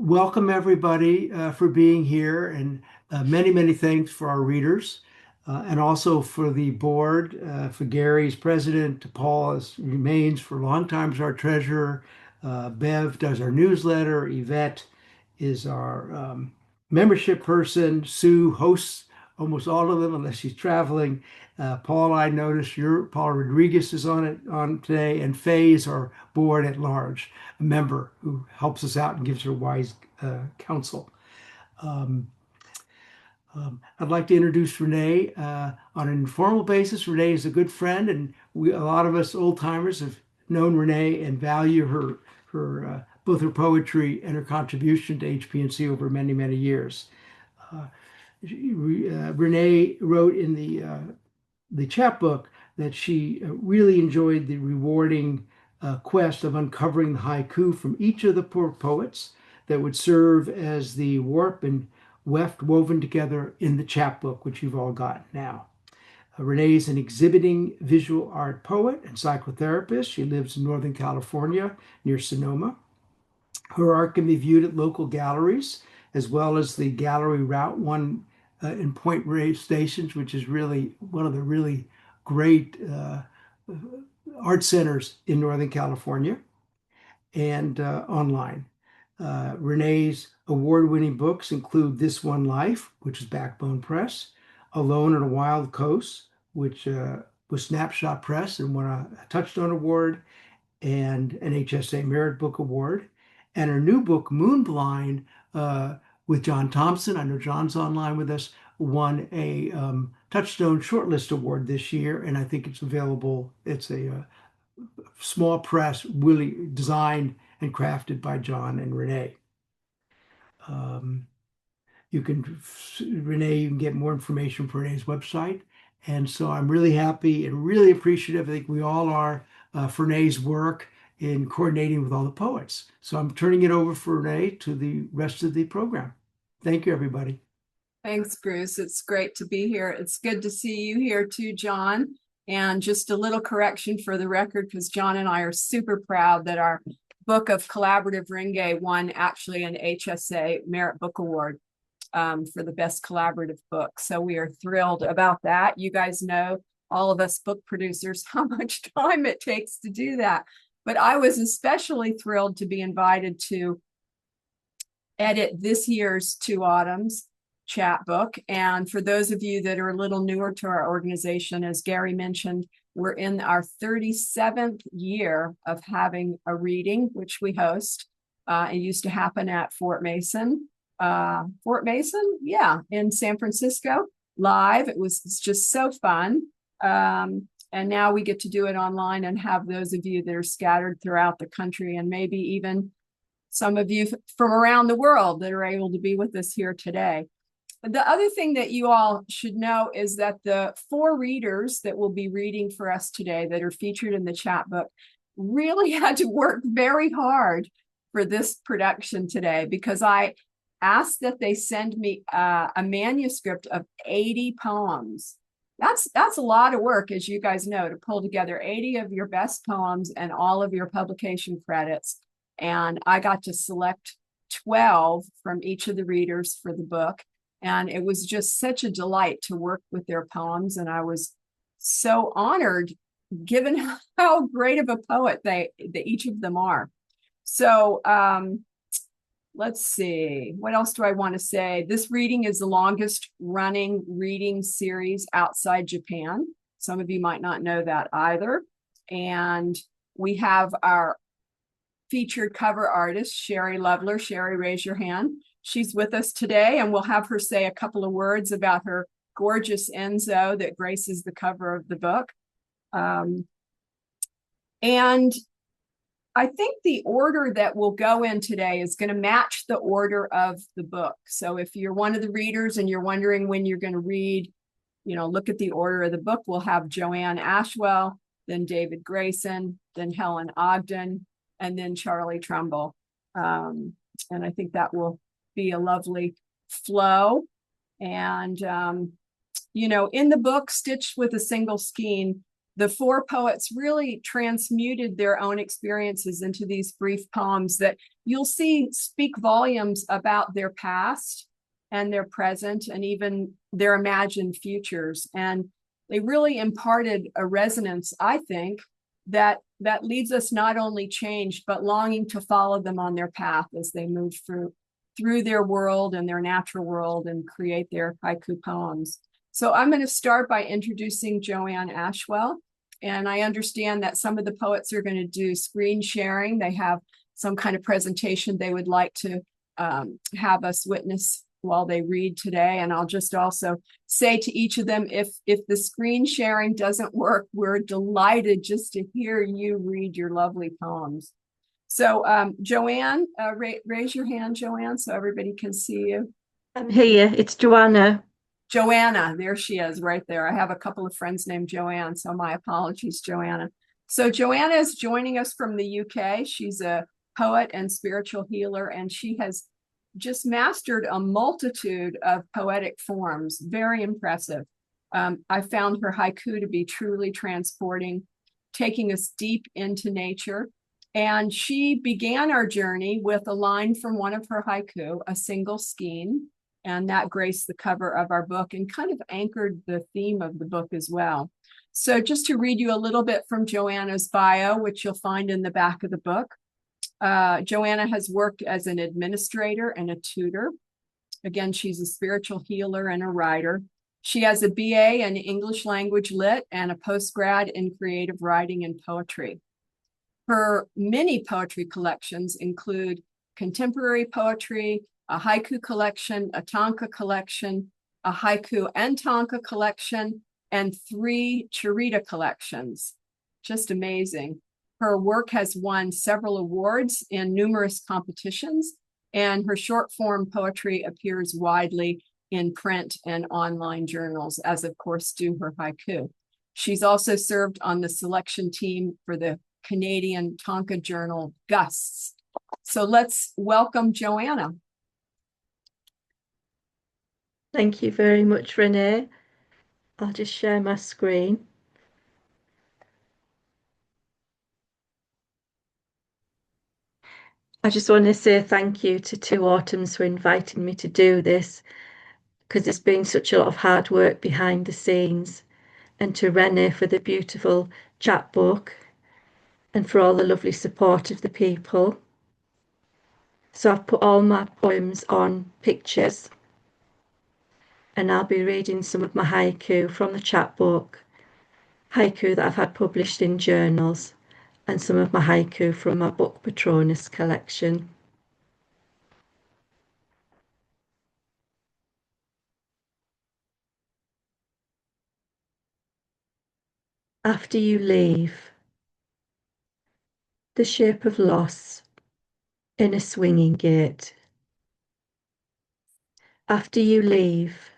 welcome everybody for being here, and many, many thanks for our readers, and also for the board, for Gary's president, to Paul as remains for long time as our treasurer, Bev does our newsletter, Yvette is our membership person, Sue hosts almost all of them unless she's traveling. Paul, I noticed your Paul Rodriguez is on today, and Faye is our board at large, a member who helps us out and gives her wise counsel. Um, I'd like to introduce Renee on an informal basis. Renee is a good friend, and a lot of us old timers have known Renee and value her both her poetry and her contribution to HPNC over many, many years. Uh, Renee wrote in the chapbook that she really enjoyed the rewarding quest of uncovering the haiku from each of the poor poets that would serve as the warp and weft woven together in the chapbook, which you've all got now. Renee is an exhibiting visual art poet and psychotherapist. She lives in Northern California near Sonoma. Her art can be viewed at local galleries, as well as the gallery Route 1 in Point Reyes stations, which is really one of the really great art centers in Northern California, and online. Renee's award-winning books include This One Life, which is Backbone Press, Alone on a Wild Coast, which was Snapshot Press and won a Touchstone Award and an HSA Merit Book Award. And her new book, Moonblind, with John Thompson, I know John's online with us, won a Touchstone Shortlist Award this year, and I think it's available. It's a small press, really designed and crafted by John and Renee. Um, Renee, you can get more information from Renee's website. And so I'm really happy and really appreciative. I think we all are for Renee's work in coordinating with all the poets. So I'm turning it over for Renee to the rest of the program. Thank you, everybody. Thanks, Bruce. It's great to be here. It's good to see you here too, John. And just a little correction for the record, because John and I are super proud that our book of collaborative Ringe won actually an HSA Merit Book Award for the best collaborative book. So we are thrilled about that. You guys know, all of us book producers, how much time it takes to do that. But I was especially thrilled to be invited to edit this year's Two Autumns chapbook. And for those of you that are a little newer to our organization, as Gary mentioned, we're in our 37th year of having a reading, which we host. It used to happen at Fort Mason. Yeah, in San Francisco, live. It's just so fun. And now we get to do it online and have those of you that are scattered throughout the country, and maybe even some of you from around the world that are able to be with us here today. The other thing that you all should know is that the 4 readers that will be reading for us today that are featured in the chapbook really had to work very hard for this production today, because I asked that they send me a manuscript of 80 poems. That's a lot of work, as you guys know, to pull together 80 of your best poems and all of your publication credits. And I got to select 12 from each of the readers for the book. And it was just such a delight to work with their poems. And I was so honored, given how great of a poet they each of them are. So let's see, what else do I want to say? This reading is the longest running reading series outside Japan. Some of you might not know that either. And we have our featured cover artist, Sherrie Lovler. Sherrie, raise your hand. She's with us today, and we'll have her say a couple of words about her gorgeous Enzo that graces the cover of the book. And I think the order that we'll go in today is going to match the order of the book. So if you're one of the readers and you're wondering when you're going to read, look at the order of the book. We'll have Joanna Ashwell, then David Grayson, then Helen Ogden, and then Charles Trumbull. And I think that will be a lovely flow. And, in the book, Stitched with a Single Skein, the four poets really transmuted their own experiences into these brief poems that you'll see speak volumes about their past and their present and even their imagined futures. And they really imparted a resonance, I think, that leaves us not only changed, but longing to follow them on their path as they move through their world and their natural world and create their haiku poems. So I'm going to start by introducing Joanna Ashwell. And I understand that some of the poets are going to do screen sharing. They have some kind of presentation they would like to have us witness while they read today. And I'll just also say to each of them, if the screen sharing doesn't work, we're delighted just to hear you read your lovely poems. So Joanne, raise your hand, Joanne, so everybody can see you. I'm here. It's Joanna. Joanna, there she is right there. I have a couple of friends named Joanne, so my apologies, Joanna. So Joanna is joining us from the UK. She's a poet and spiritual healer, and she has just mastered a multitude of poetic forms. Very impressive. I found her haiku to be truly transporting, taking us deep into nature. And she began our journey with a line from one of her haiku, a single skein, and that graced the cover of our book and kind of anchored the theme of the book as well. So just to read you a little bit from Joanna's bio, which you'll find in the back of the book. Joanna has worked as an administrator and a tutor. Again, she's a spiritual healer and a writer. She has a BA in English language lit and a postgrad in creative writing and poetry. Her mini poetry collections include contemporary poetry, a haiku collection, a tanka collection, a haiku and tanka collection, and 3 charita collections. Just amazing. Her work has won several awards in numerous competitions, and her short form poetry appears widely in print and online journals, as of course do her haiku. She's also served on the selection team for the Canadian tanka journal Gusts. So let's welcome Joanna. Thank you very much, Renee. I'll just share my screen. I just want to say thank you to Two Autumns for inviting me to do this, because it's been such a lot of hard work behind the scenes, and to Renee for the beautiful chapbook and for all the lovely support of the people. So I've put all my poems on pictures, and I'll be reading some of my haiku from the chapbook, haiku that I've had published in journals, and some of my haiku from my book Patronus collection. After you leave, the shape of loss in a swinging gate. After you leave,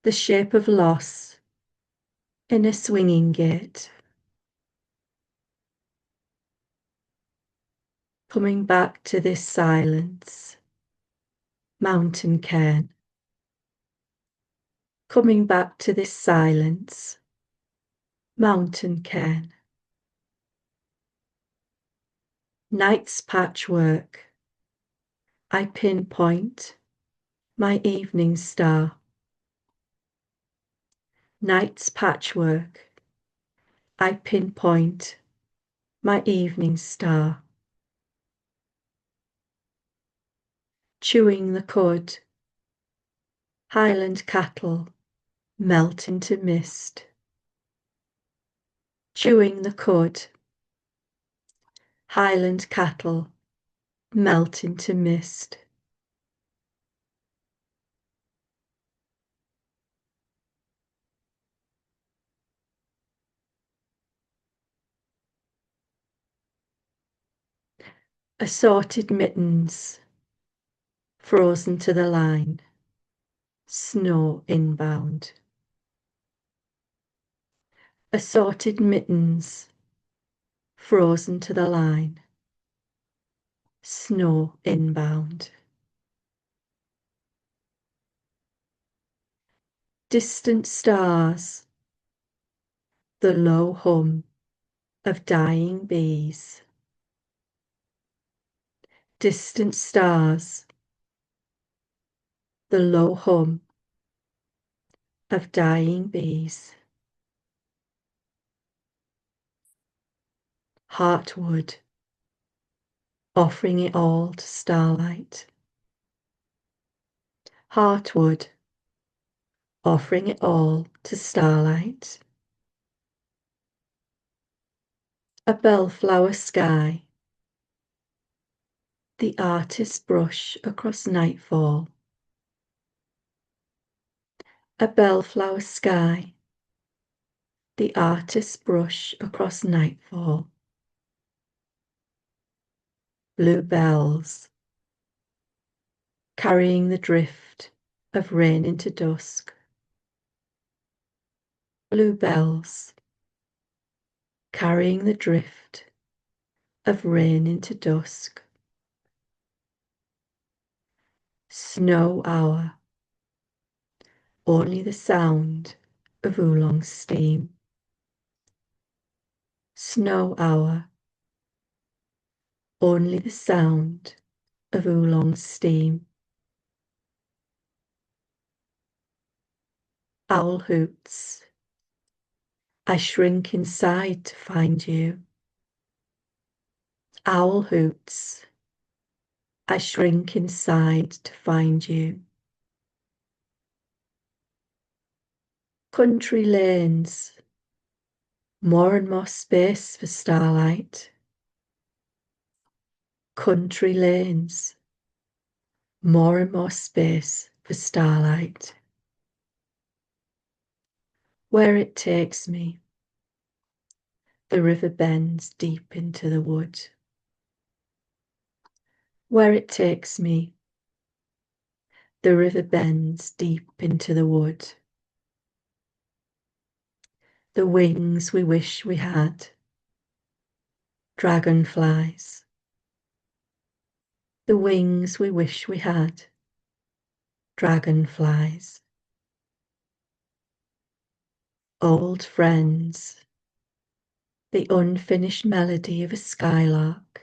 the shape of loss in a swinging gate. Coming back to this silence, mountain cairn. Coming back to this silence, mountain cairn. Night's patchwork, I pinpoint my evening star. Night's patchwork, I pinpoint my evening star. Chewing the cud, Highland cattle melt into mist. Chewing the cud, Highland cattle melt into mist. Assorted mittens, frozen to the line, snow inbound. Assorted mittens, frozen to the line, snow inbound. Distant stars, the low hum of dying bees, distant stars, the low hum of dying bees, heartwood, offering it all to starlight, heartwood, offering it all to starlight, a bellflower sky, the artist's brush across nightfall, a bellflower sky, the artist's brush across nightfall, blue bells, carrying the drift of rain into dusk, blue bells, carrying the drift of rain into dusk, snow hour, only the sound of oolong steam, snow hour, only the sound of oolong steam, owl hoots, I shrink inside to find you, owl hoots, I shrink inside to find you, country lanes, more and more space for starlight, country lanes, more and more space for starlight, where it takes me, the river bends deep into the wood, where it takes me, the river bends deep into the wood, the wings we wish we had, dragonflies, the wings we wish we had, dragonflies, old friends, the unfinished melody of a skylark,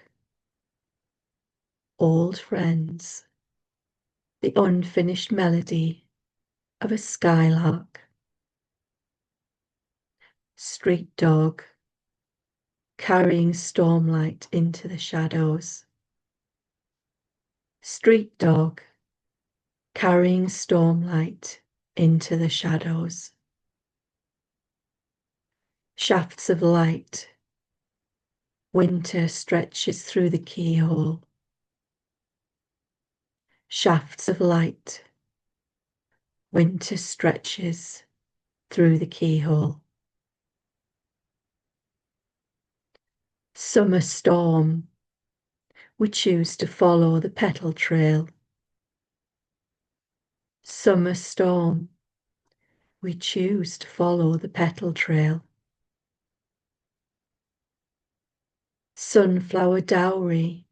old friends, the unfinished melody of a skylark, street dog, carrying stormlight into the shadows, street dog, carrying stormlight into the shadows, shafts of light, winter stretches through the keyhole, shafts of light, winter stretches through the keyhole, summer storm, we choose to follow the petal trail, summer storm, we choose to follow the petal trail, sunflower dowry,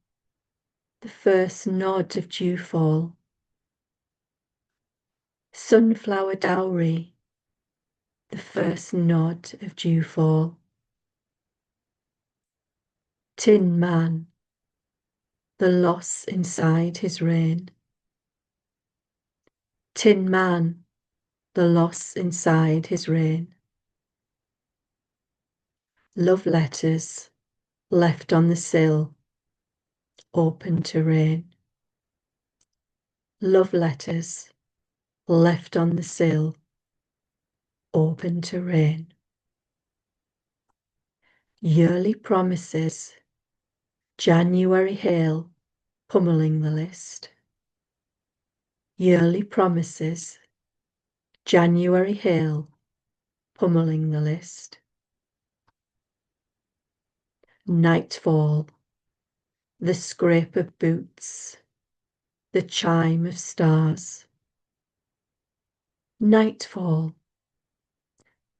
the first nod of dewfall, sunflower dowry, the first nod of dewfall, tin man, the loss inside his rain, tin man, the loss inside his rain, love letters left on the sill, open to rain, love letters left on the sill, open to rain, yearly promises, January hail pummeling the list, yearly promises, January hail pummeling the list, nightfall, the scrape of boots, the chime of stars, nightfall,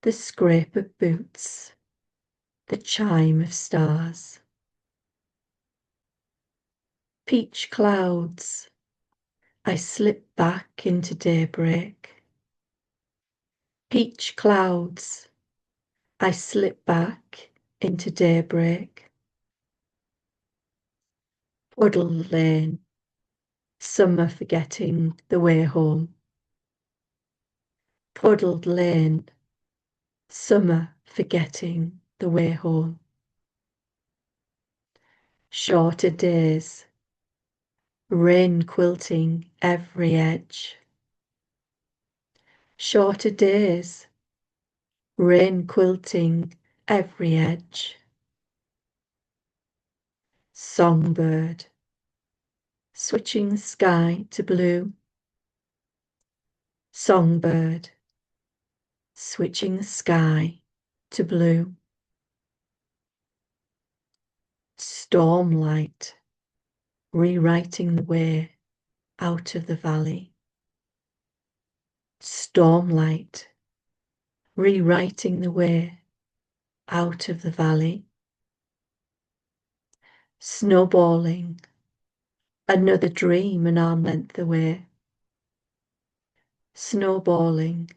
the scrape of boots, the chime of stars, peach clouds, I slip back into daybreak, peach clouds, I slip back into daybreak. Puddled lane, summer forgetting the way home. Puddled lane, summer forgetting the way home. Shorter days, rain quilting every edge. Shorter days, rain quilting every edge. Songbird, switching the sky to blue. Songbird, switching the sky to blue. Stormlight, rewriting the way out of the valley. Stormlight, rewriting the way out of the valley. Snowballing, another dream an arm length away. Snowballing,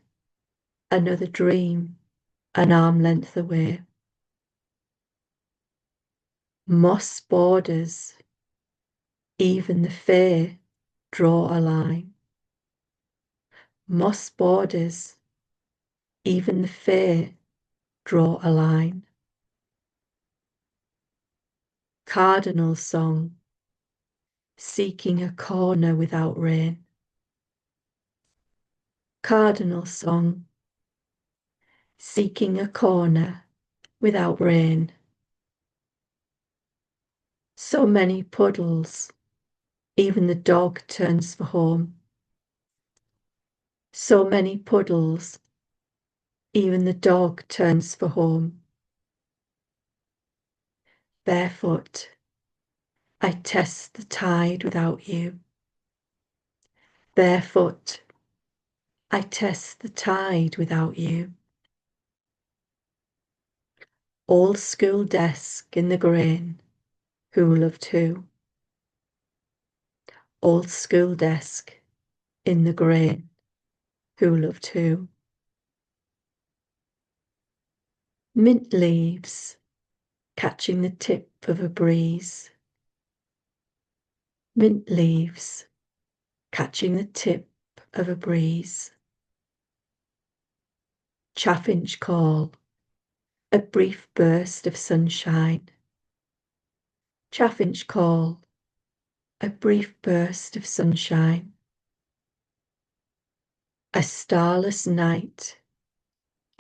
another dream an arm length away. Moss borders, even the fair draw a line. Moss borders, even the fair draw a line. Cardinal song, seeking a corner without rain. Cardinal song, seeking a corner without rain. So many puddles, even the dog turns for home. So many puddles, even the dog turns for home. Barefoot, I test the tide without you. Barefoot, I test the tide without you. Old school desk in the grain, who loved who? Old school desk in the grain, who loved who? Mint leaves, catching the tip of a breeze. Mint leaves, catching the tip of a breeze. Chaffinch call, a brief burst of sunshine. Chaffinch call, a brief burst of sunshine. A starless night,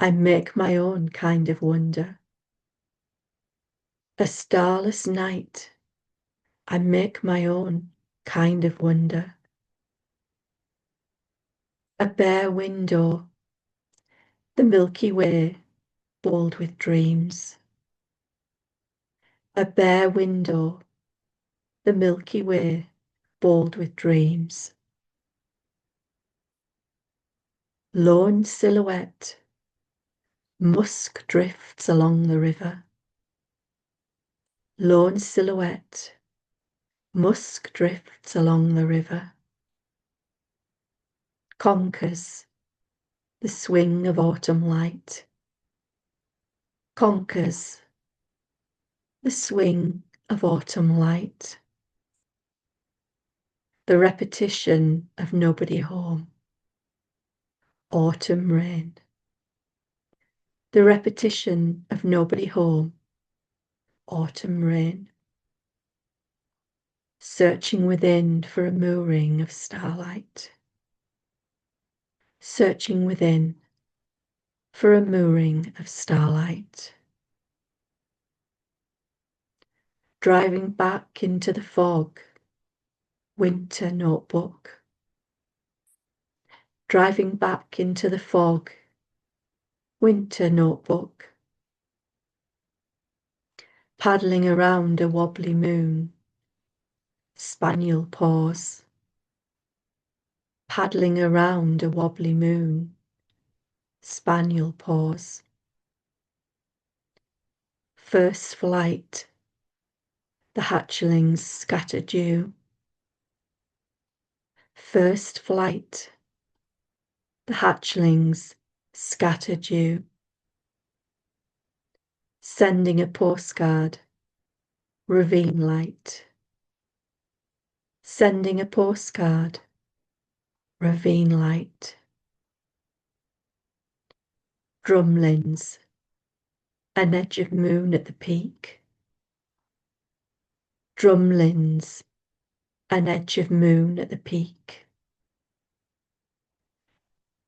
I make my own kind of wonder. A starless night, I make my own kind of wonder. A bare window, the Milky Way bold with dreams. A bare window, the Milky Way bold with dreams. Lone silhouette, musk drifts along the river. Lone silhouette, musk drifts along the river. Conquers the swing of autumn light. Conquers the swing of autumn light. The repetition of nobody home. Autumn rain. The repetition of nobody home. Autumn rain. Searching within for a mooring of starlight. Searching within for a mooring of starlight. Driving back into the fog, winter notebook. Driving back into the fog, winter notebook. Paddling around a wobbly moon, spaniel pause. Paddling around a wobbly moon, spaniel pause. First flight, the hatchlings scatter dew. First flight, the hatchlings scatter dew. sending a postcard, ravine light. Sending a postcard, ravine light. Drumlins, an edge of moon at the peak. Drumlins, an edge of moon at the peak.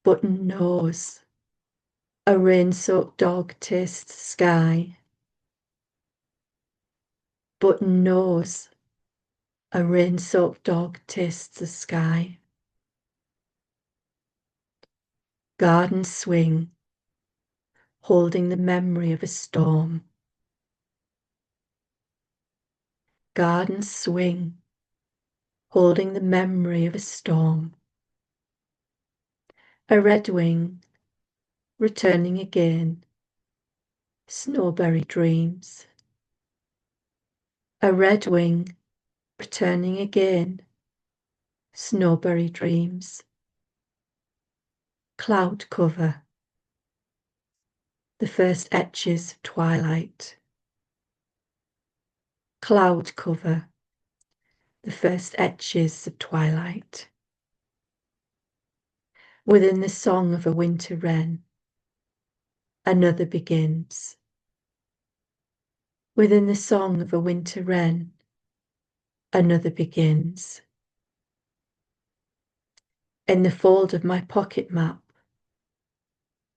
Button nose, a rain-soaked dog tastes the sky. Button nose, a rain-soaked dog tastes the sky. Garden swing, holding the memory of a storm. Garden swing, holding the memory of a storm. A redwing, returning again, snowberry dreams. A redwing, returning again, snowberry dreams. Cloud cover, the first etches of twilight. Cloud cover, the first etches of twilight. Within the song of a winter wren, another begins. Within the song of a winter wren, another begins. In the fold of my pocket map,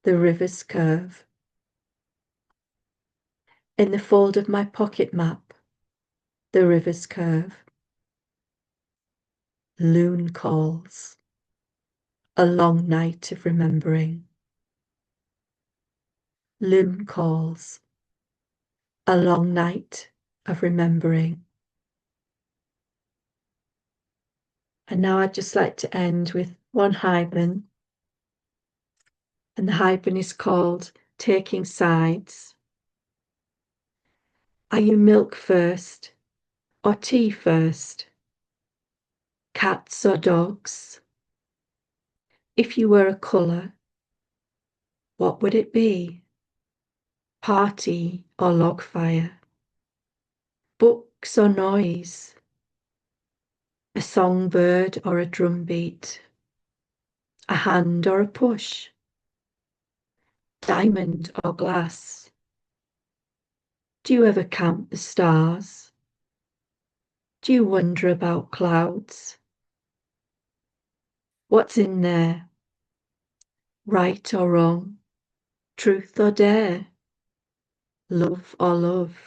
the rivers curve. In the fold of my pocket map, the rivers curve. Loon calls, a long night of remembering. Loon calls, a long night of remembering. And now I'd just like to end with one hyphen. And the hyphen is called Taking Sides. Are you milk first or tea first? Cats or dogs? If you were a colour, what would it be? Party or log fire? Books or noise? A songbird or a drumbeat? A hand or a push? Diamond or glass? Do you ever count the stars? Do you wonder about clouds? What's in there? Right or wrong? Truth or dare? Love or love?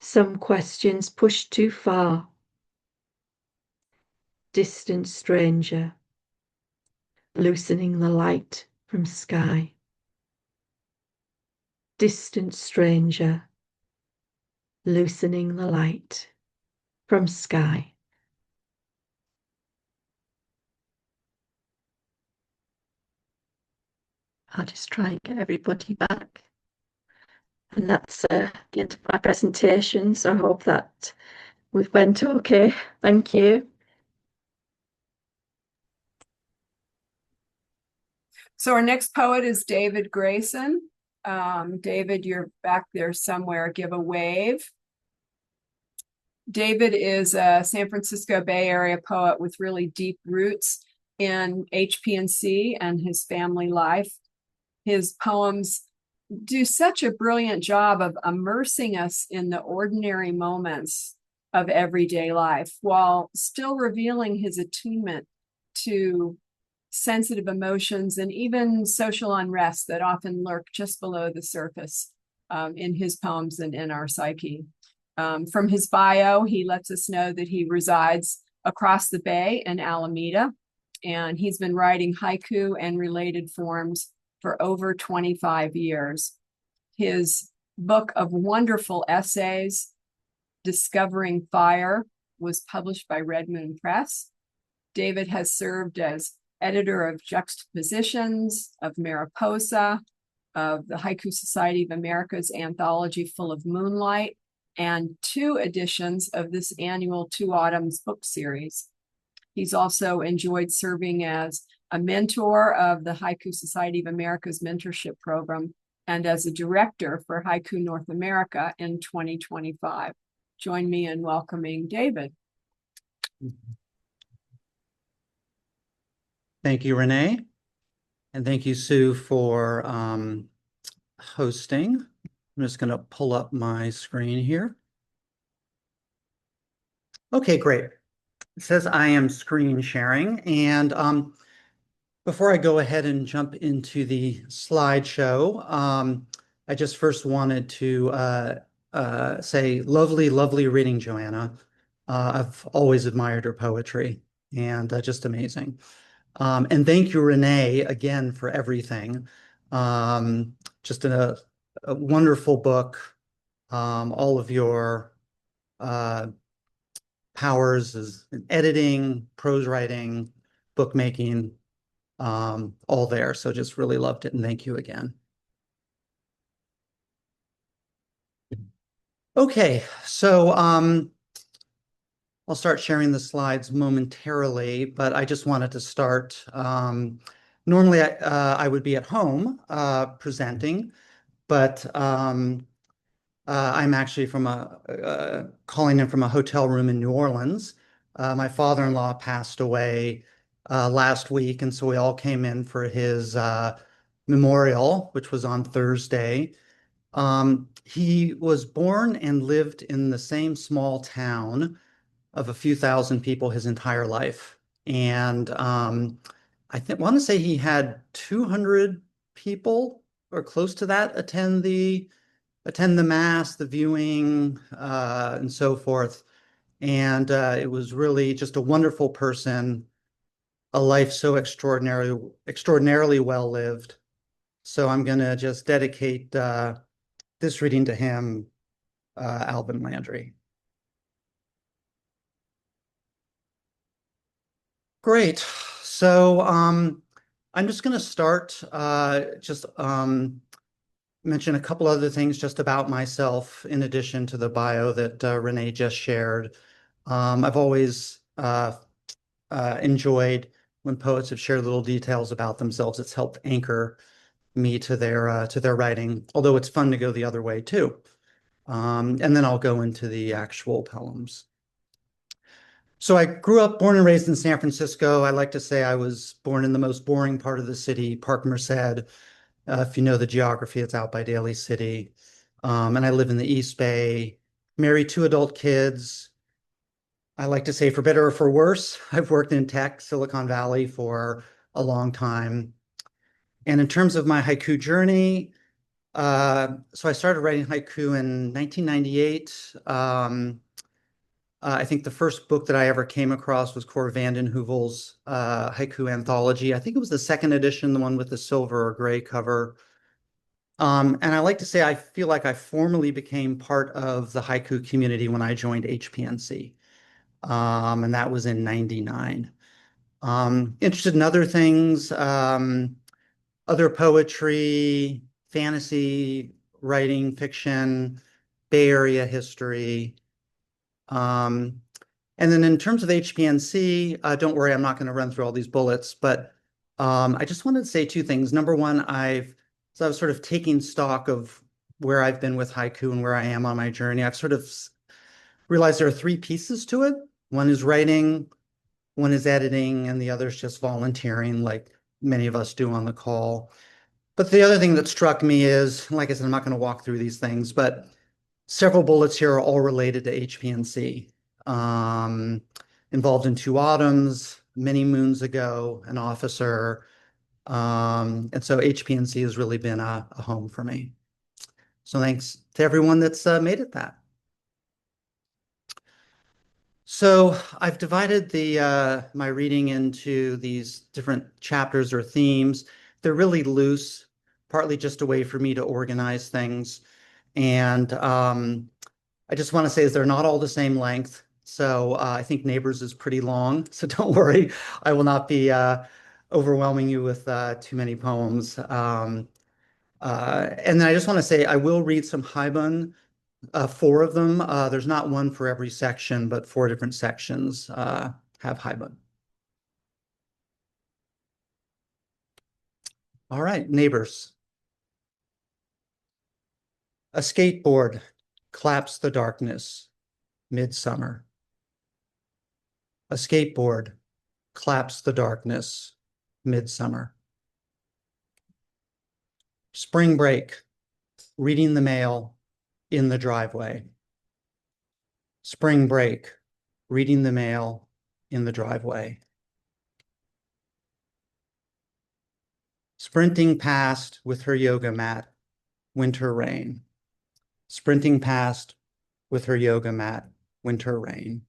Some questions pushed too far. Distant stranger, loosening the light from sky. Distant stranger, loosening the light from sky. I'll just try and get everybody back. And that's the end of my presentation. So I hope that we went okay. Thank you. So our next poet is David Grayson. David, you're back there somewhere. Give a wave. David is a San Francisco Bay Area poet with really deep roots in HPNC and his family life. His poems do such a brilliant job of immersing us in the ordinary moments of everyday life while still revealing his attunement to sensitive emotions and even social unrest that often lurk just below the surface in his poems and in our psyche. From his bio, he lets us know that he resides across the bay in Alameda, and he's been writing haiku and related forms for over 25 years. His book of wonderful essays, Discovering Fire, was published by Red Moon Press. David has served as editor of Juxtapositions, of Mariposa, of the Haiku Society of America's anthology Full of Moonlight, and 2 editions of this annual Two Autumns book series. He's also enjoyed serving as a mentor of the Haiku Society of America's mentorship program and as a director for Haiku North America in 2025. Join me in welcoming David. Thank you, Renee. And thank you, Sue, for hosting. I'm just going to pull up my screen here. Okay, great. It says I am screen sharing. And before I go ahead and jump into the slideshow, I just first wanted to say lovely, lovely reading, Joanna. I've always admired her poetry and just amazing. And thank you, Renee, again for everything. Just a wonderful book. All of your powers as in editing, prose writing, bookmaking, all there. So just really loved it, and thank you again. Okay, so I'll start sharing the slides momentarily, but I just wanted to start. Normally, I would be at home presenting, but I'm actually calling in from a hotel room in New Orleans. My father-in-law passed away last week, and so we all came in for his memorial, which was on Thursday. He was born and lived in the same small town of a few thousand people his entire life. And want to say he had 200 people or close to that attend the mass, the viewing, and so forth. And it was really just a wonderful person, a life so extraordinarily well lived. So I'm going to just dedicate this reading to him, Alvin Landry. Great. So I'm just going to start mention a couple other things just about myself in addition to the bio that Renee just shared. I've always enjoyed when poets have shared little details about themselves. It's helped anchor me to their writing, although it's fun to go the other way too. And then I'll go into the actual poems. So I grew up, born and raised in San Francisco. I like to say I was born in the most boring part of the city, Park Merced. If you know the geography, it's out by Daly City. And I live in the East Bay, married 2 adult kids. I like to say for better or for worse, I've worked in tech, Silicon Valley for a long time. And in terms of my haiku journey, so I started writing haiku in 1998. I think the first book that I ever came across was Cor Vanden Heuvel's haiku anthology. I think it was the second edition, the one with the silver or gray cover. And I like to say I feel like I formally became part of the haiku community when I joined HPNC. And that was in 99. Interested in other things, other poetry, fantasy, writing, fiction, Bay Area history. And then in terms of HPNC, don't worry, I'm not going to run through all these bullets, but I just wanted to say 2 things. Number one, I was sort of taking stock of where I've been with haiku and where I am on my journey. I've sort of realized there are 3 pieces to it. One is writing, one is editing, and the other is just volunteering, like many of us do on the call. But the other thing that struck me is, like I said, I'm not going to walk through these things, but several bullets here are all related to HPNC. Involved in 2 autumns, many moons ago, an officer. And so HPNC has really been a home for me. So thanks to everyone that's made it that. So I've divided my reading into these different chapters or themes. They're really loose, partly just a way for me to organize things. And I just want to say is they're not all the same length. So I think Neighbors is pretty long. So don't worry, I will not be overwhelming you with too many poems. And then I just want to say I will read some Haibun, 4 of them. There's not one for every section, but 4 different sections have Haibun. All right, Neighbors. A skateboard claps the darkness, midsummer. A skateboard claps the darkness, midsummer. Spring break, reading the mail in the driveway. Spring break, reading the mail in the driveway. Sprinting past with her yoga mat, winter rain. Sprinting past with her yoga mat, winter rain.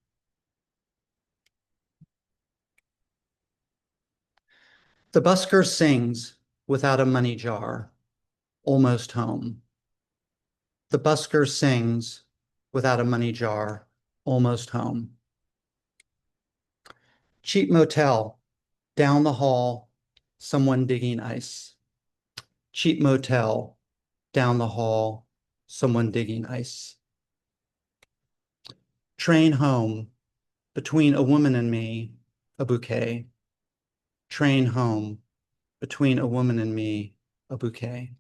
The busker sings without a money jar, almost home. The busker sings without a money jar, almost home. Cheap motel, down the hall, someone digging ice. Cheap motel, down the hall, someone digging ice. Train home, between a woman and me, a bouquet. Train home, between a woman and me, a bouquet.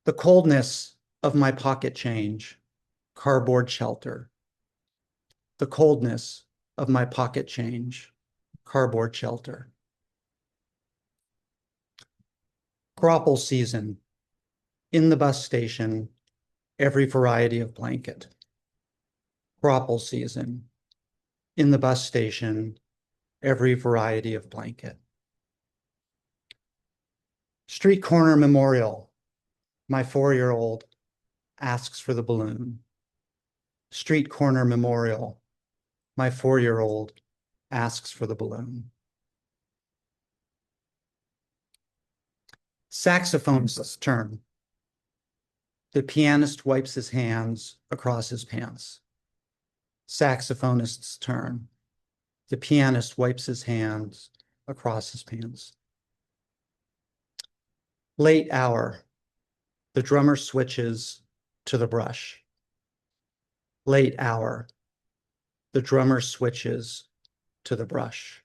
The coldness of my pocket change, cardboard shelter. The coldness of my pocket change, cardboard shelter. Grapple season, in the bus station, every variety of blanket. Grapple season, in the bus station, every variety of blanket. Street corner memorial, my 4-year-old asks for the balloon. Street corner memorial, my 4-year-old asks for the balloon. Saxophonist's turn. The pianist wipes his hands across his pants. Saxophonist's turn. The pianist wipes his hands across his pants. Late hour. The drummer switches to the brush. Late hour. The drummer switches to the brush.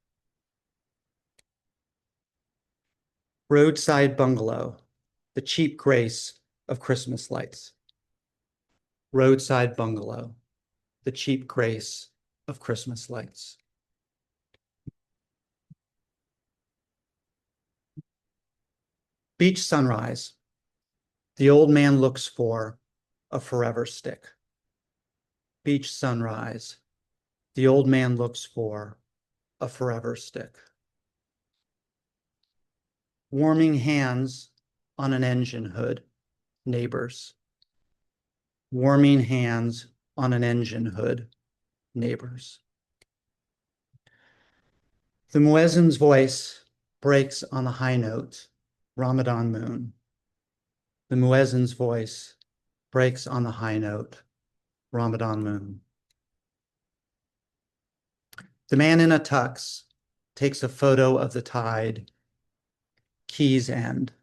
Roadside bungalow, the cheap grace of Christmas lights. Roadside bungalow, the cheap grace of Christmas lights. Beach sunrise, the old man looks for a forever stick. Beach sunrise, the old man looks for a forever stick. Warming hands on an engine hood, neighbors. Warming hands on an engine hood, neighbors. The muezzin's voice breaks on the high note, Ramadan moon. The muezzin's voice breaks on the high note, Ramadan moon. The man in a tux takes a photo of the tide, Keys End.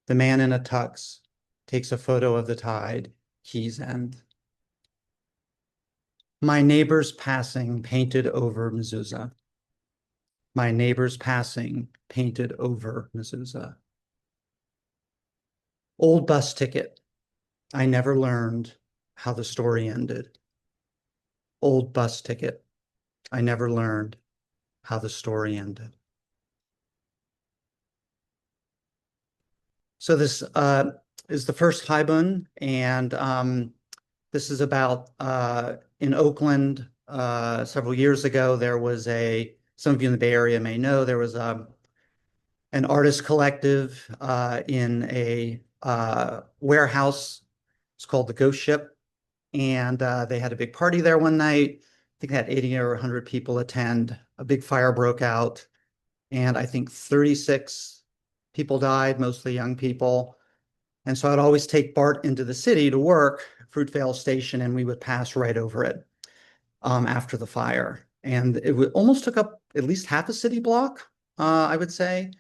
The man in a tux takes a photo of the tide, Keys End. My neighbor's passing painted over mezuzah. My neighbor's passing painted over mezuzah. Old bus ticket. I never learned how the story ended. Old bus ticket. I never learned how the story ended. So this is the first Haibun, and this is about in Oakland several years ago. There was some of you in the Bay Area may know, there was an artist collective in a warehouse. It's called the Ghost Ship, and they had a big party there one night. I think they had 80 or 100 people attend. A big fire broke out, and I think 36 people died, mostly young people. And so I'd always take Bart into the city to work, Fruitvale Station, and we would pass right over it after the fire. And it almost took up at least half a city block, I would say.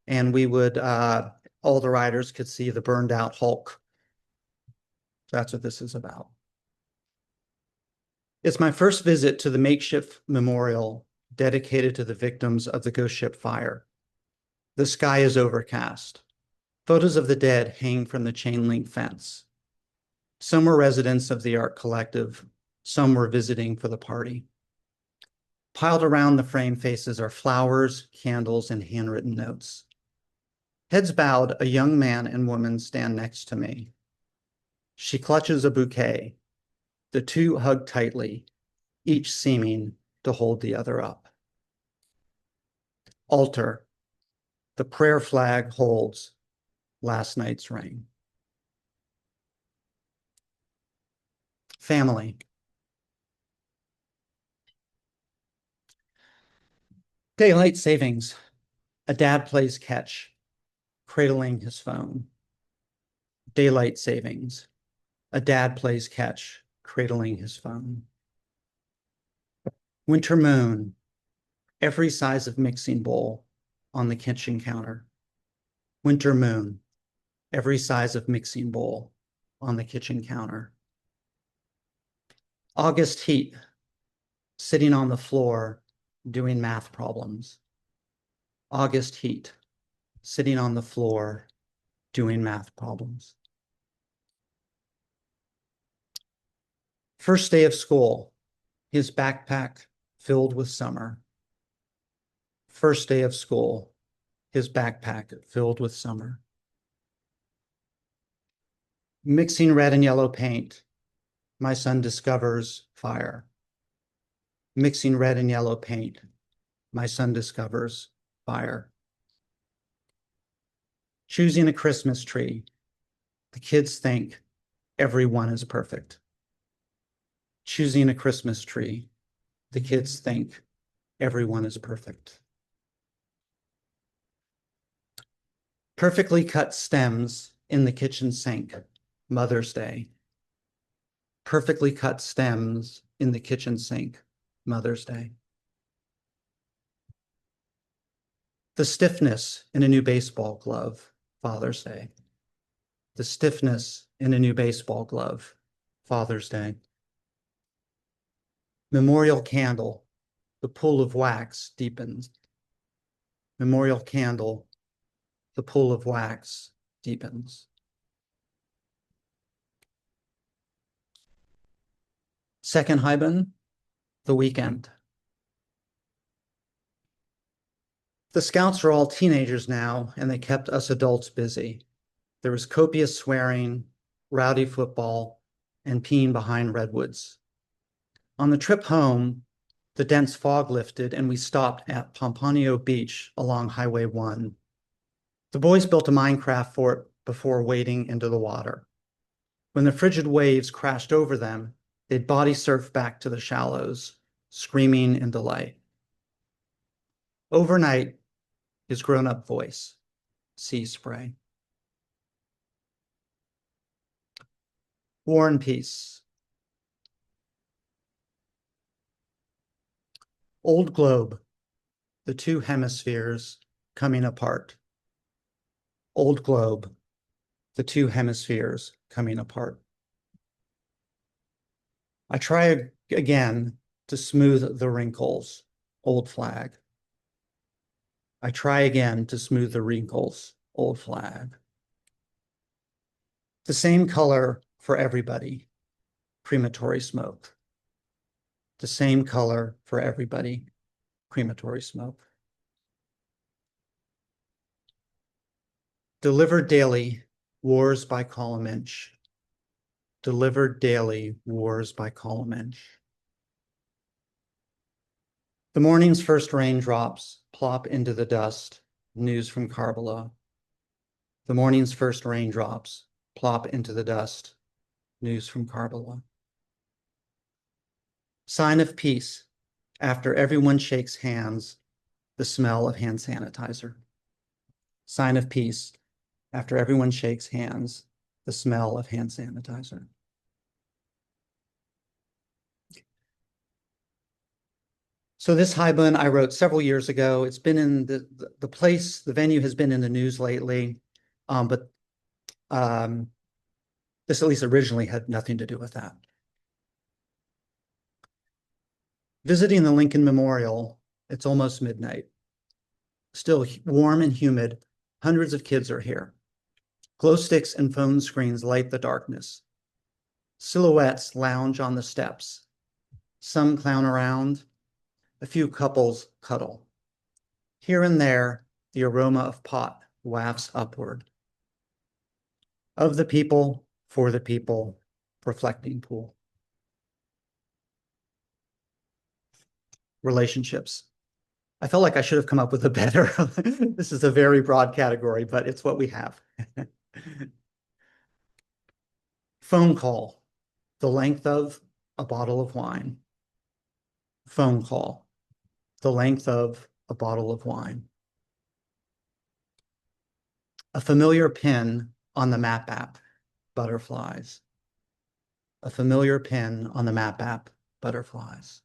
And we would, all the riders could see the burned out Hulk. So that's what this is about. It's my first visit to the makeshift memorial dedicated to the victims of the Ghost Ship fire. The sky is overcast. Photos of the dead hang from the chain link fence. Some were residents of the art collective. Some were visiting for the party. Piled around the frame faces are flowers, candles, and handwritten notes. Heads bowed, a young man and woman stand next to me. She clutches a bouquet. The two hug tightly, each seeming to hold the other up. Altar. The prayer flag holds last night's rain. Family. Daylight savings. A dad plays catch, cradling his phone. Daylight savings. A dad plays catch, cradling his phone. Winter moon. Every size of mixing bowl on the kitchen counter. Winter moon. Every size of mixing bowl on the kitchen counter. August heat. Sitting on the floor doing math problems. August heat. Sitting on the floor doing math problems. First day of school, his backpack filled with summer. First day of school, his backpack filled with summer. Mixing red and yellow paint, my son discovers fire. Mixing red and yellow paint, my son discovers fire. Choosing a Christmas tree, the kids think everyone is perfect. Choosing a Christmas tree, the kids think everyone is perfect. Perfectly cut stems in the kitchen sink, Mother's Day. Perfectly cut stems in the kitchen sink, Mother's Day. The stiffness in a new baseball glove, Father's Day. The stiffness in a new baseball glove, Father's Day. Memorial candle, the pool of wax deepens. Memorial candle, the pool of wax deepens. Second Heiben, the weekend. The scouts are all teenagers now, and they kept us adults busy. There was copious swearing, rowdy football, and peeing behind redwoods. On the trip home, the dense fog lifted, and we stopped at Pompano Beach along Highway 1. The boys built a Minecraft fort before wading into the water. When the frigid waves crashed over them, they'd body surf back to the shallows, screaming in delight. Overnight, his grown-up voice, sea spray. War and Peace. Old globe, the two hemispheres coming apart. Old globe, the two hemispheres coming apart. I try again to smooth the wrinkles, old flag. I try again to smooth the wrinkles, old flag. The same color for everybody, crematory smoke. The same color for everybody, crematory smoke. Delivered daily, wars by column inch. Delivered daily, wars by column inch. The morning's first raindrops plop into the dust, news from Karbala. The morning's first raindrops plop into the dust, news from Karbala. Sign of peace, after everyone shakes hands, the smell of hand sanitizer. Sign of peace, after everyone shakes hands, the smell of hand sanitizer. So this Haibun I wrote several years ago. It's been in the place, the venue has been in the news lately, but this at least originally had nothing to do with that. Visiting the Lincoln Memorial, it's almost midnight. Still warm and humid, hundreds of kids are here. Glow sticks and phone screens light the darkness. Silhouettes lounge on the steps. Some clown around. A few couples cuddle. Here and there, the aroma of pot wafts upward. Of the people, for the people, reflecting pool. Relationships. I felt like I should have come up with a better. This is a very broad category, but it's what we have. Phone call. The length of a bottle of wine. Phone call. The length of a bottle of wine. A familiar pin on the map app, butterflies. A familiar pin on the map app, butterflies.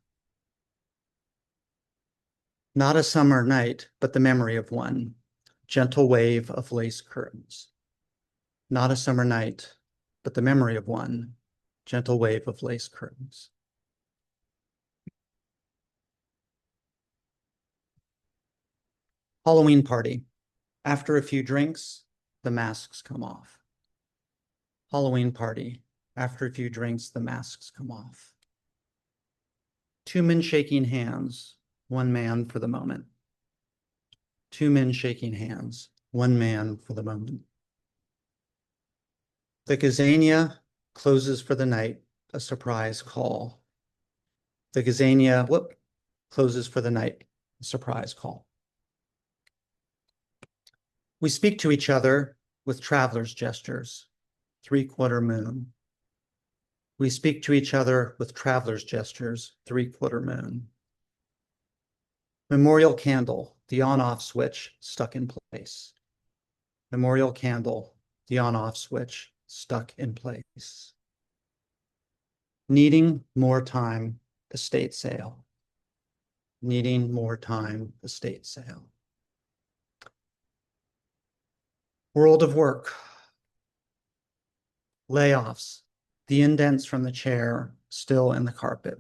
Not a summer night, but the memory of one, gentle wave of lace curtains. Not a summer night, but the memory of one, gentle wave of lace curtains. Halloween party. After a few drinks, the masks come off. Halloween party. After a few drinks, the masks come off. Two men shaking hands, one man for the moment. Two men shaking hands, one man for the moment. The gazania closes for the night, a surprise call. The gazania, closes for the night, a surprise call. We speak to each other with traveler's gestures, three-quarter moon. We speak to each other with traveler's gestures, three-quarter moon. Memorial candle, the on-off switch stuck in place. Memorial candle, the on-off switch stuck in place. Needing more time, estate sale. Needing more time, estate sale. World of work. Layoffs, the indents from the chair still in the carpet.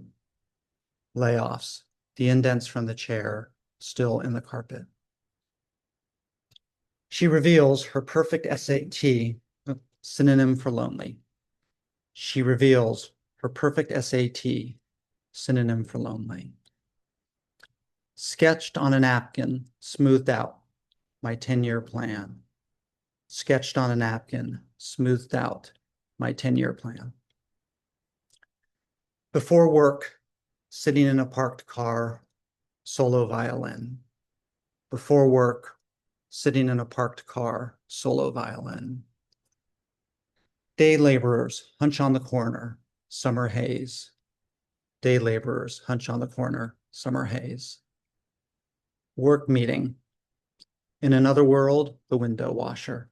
Layoffs, the indents from the chair still in the carpet. She reveals her perfect SAT, synonym for lonely. She reveals her perfect SAT, synonym for lonely. Sketched on a napkin, smoothed out, my 10-year plan. Sketched on a napkin, smoothed out, my 10-year plan. Before work, sitting in a parked car, solo violin. Before work, sitting in a parked car, solo violin. Day laborers hunch on the corner, summer haze. Day laborers hunch on the corner, summer haze. Work meeting. In another world, the window washer.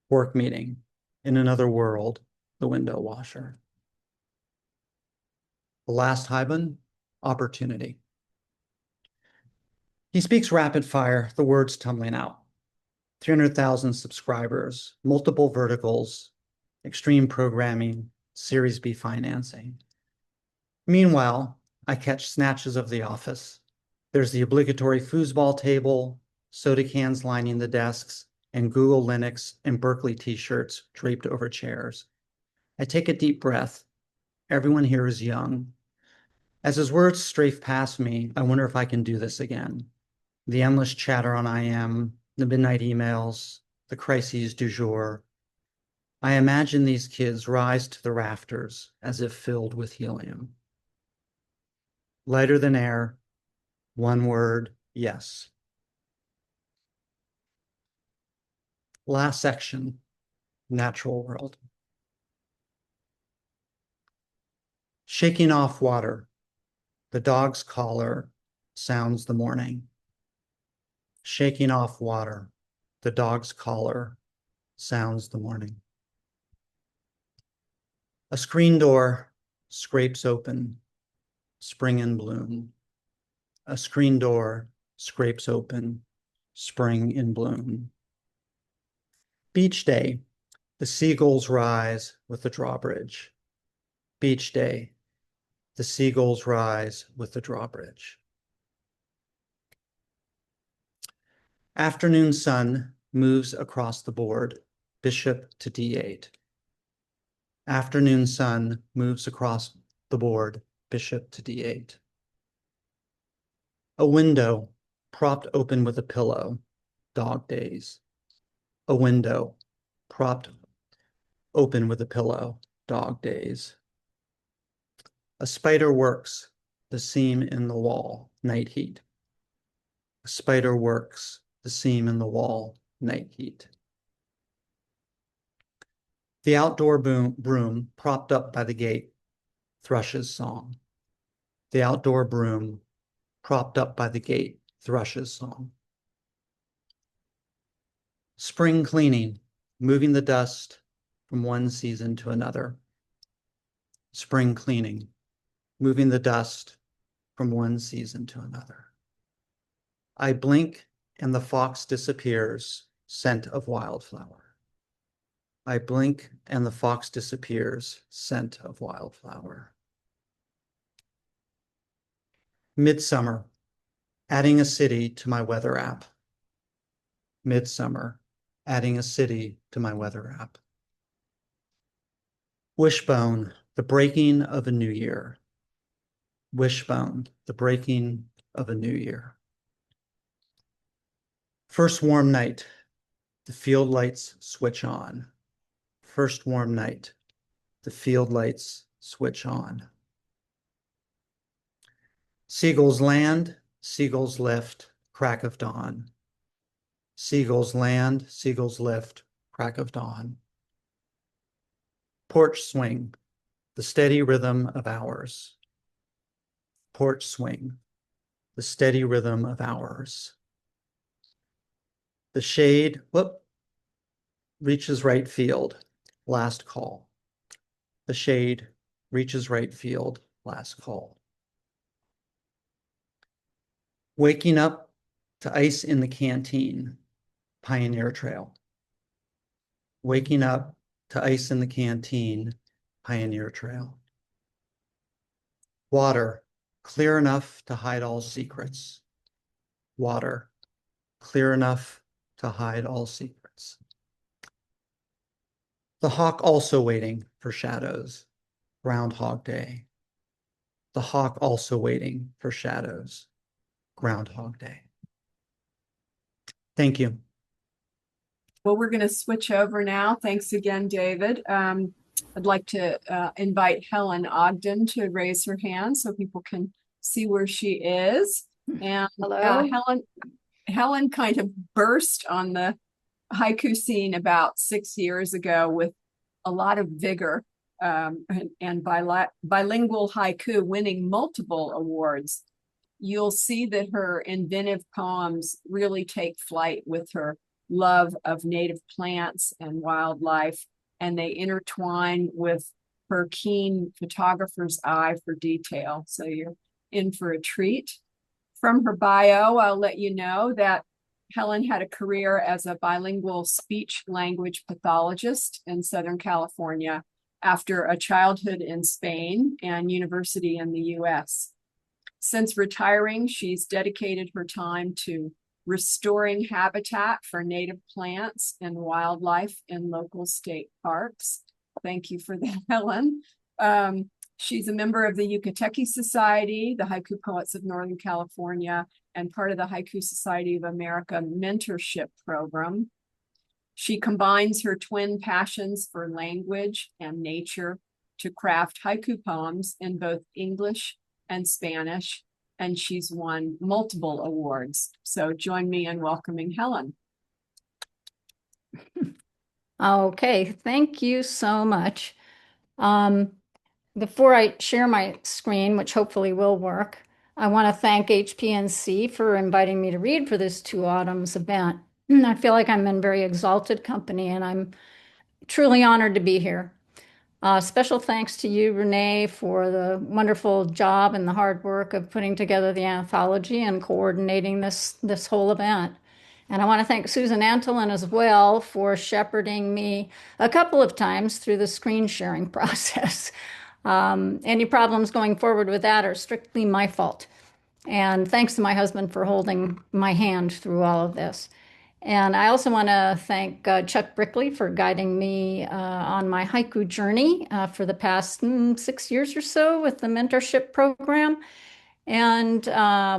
Work meeting. In another world, the window washer. The last Hyben, opportunity. He speaks rapid fire, the words tumbling out. 300,000 subscribers, multiple verticals, extreme programming, Series B financing. Meanwhile, I catch snatches of The Office. There's the obligatory foosball table, soda cans lining the desks, and Google Linux and Berkeley t-shirts draped over chairs. I take a deep breath. Everyone here is young. As his words strafe past me, I wonder if I can do this again. The endless chatter on IM, the midnight emails, the crises du jour. I imagine these kids rise to the rafters as if filled with helium. Lighter than air, one word, yes. Last section, natural world. Shaking off water, the dog's collar sounds the morning. Shaking off water, the dog's collar sounds the morning. A screen door scrapes open, spring in bloom. A screen door scrapes open, spring in bloom. Beach day, the seagulls rise with the drawbridge. Beach day, the seagulls rise with the drawbridge. Afternoon sun moves across the board, bishop to d8. Afternoon sun moves across the board, bishop to d8. A window propped open with a pillow, dog days. A window propped open with a pillow, dog days. A spider works the seam in the wall, night heat. A spider works the seam in the wall, night heat. The outdoor broom propped up by the gate, thrush's song. The outdoor broom propped up by the gate, thrush's song. Spring cleaning, moving the dust from one season to another. Spring cleaning, moving the dust from one season to another. I blink and the fox disappears, scent of wildflower. I blink and the fox disappears, scent of wildflower. Midsummer, adding a city to my weather app. Midsummer, adding a city to my weather app. Wishbone, the breaking of a new year. Wishbone, the breaking of a new year. First warm night, the field lights switch on. First warm night, the field lights switch on. Seagulls land, seagulls lift, crack of dawn. Seagulls land, seagulls lift, crack of dawn. Porch swing, the steady rhythm of hours. Porch swing, the steady rhythm of hours. The shade, reaches right field, last call. The shade reaches right field, last call. Waking up to ice in the canteen, Pioneer Trail. Waking up to ice in the canteen, Pioneer Trail. Water, clear enough to hide all secrets. Water, clear enough to hide all secrets. The hawk also waiting for shadows, Groundhog Day. The hawk also waiting for shadows, Groundhog Day. Thank you. Well, we're going to switch over now. Thanks again, David. I'd like to invite Helen Ogden to raise her hand so people can see where she is. And Hello. Helen kind of burst on the haiku scene about 6 years ago with a lot of vigor, and bilingual haiku winning multiple awards. You'll see that her inventive poems really take flight with her love of native plants and wildlife, and they intertwine with her keen photographer's eye for detail. So you're in for a treat. From her bio, I'll let you know that Helen had a career as a bilingual speech language pathologist in Southern California after a childhood in Spain and university in the US. Since retiring, she's dedicated her time to restoring habitat for native plants and wildlife in local state parks. Thank you for that, Helen. She's a member of the Yucateki Society, the Haiku Poets of Northern California, and part of the Haiku Society of America mentorship program. She combines her twin passions for language and nature to craft haiku poems in both English and Spanish, and she's won multiple awards. So join me in welcoming Helen. Okay, thank you so much. Before I share my screen, which hopefully will work, I want to thank HPNC for inviting me to read for this Two Autumns event. I feel like I'm in very exalted company, and I'm truly honored to be here. Special thanks to you, Renee, for the wonderful job and the hard work of putting together the anthology and coordinating this whole event. And I want to thank Susan Antolin as well for shepherding me a couple of times through the screen sharing process. Any problems going forward with that are strictly my fault. And thanks to my husband for holding my hand through all of this. And I also want to thank Chuck Brickley for guiding me on my haiku journey for the past 6 years or so with the mentorship program and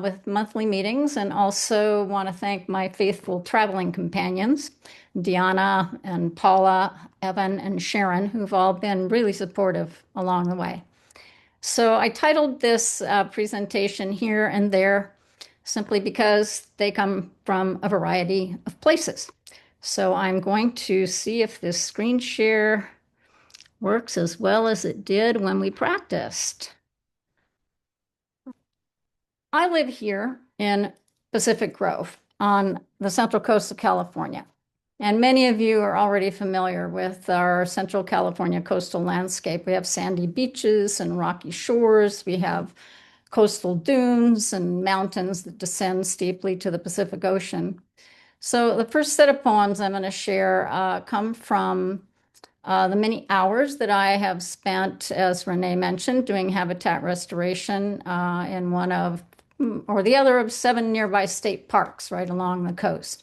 with monthly meetings. And also want to thank my faithful traveling companions, Deanna and Paula, Evan, and Sharon, who've all been really supportive along the way. So I titled this presentation Here and There simply because they come from a variety of places. So I'm going to see if this screen share works as well as it did when we practiced. I live here in Pacific Grove on the central coast of California. And many of you are already familiar with our Central California coastal landscape. We have sandy beaches and rocky shores. We have coastal dunes and mountains that descend steeply to the Pacific Ocean. So the first set of poems I'm going to share come from the many hours that I have spent, as Renee mentioned, doing habitat restoration in one of, or the other of 7 nearby state parks right along the coast.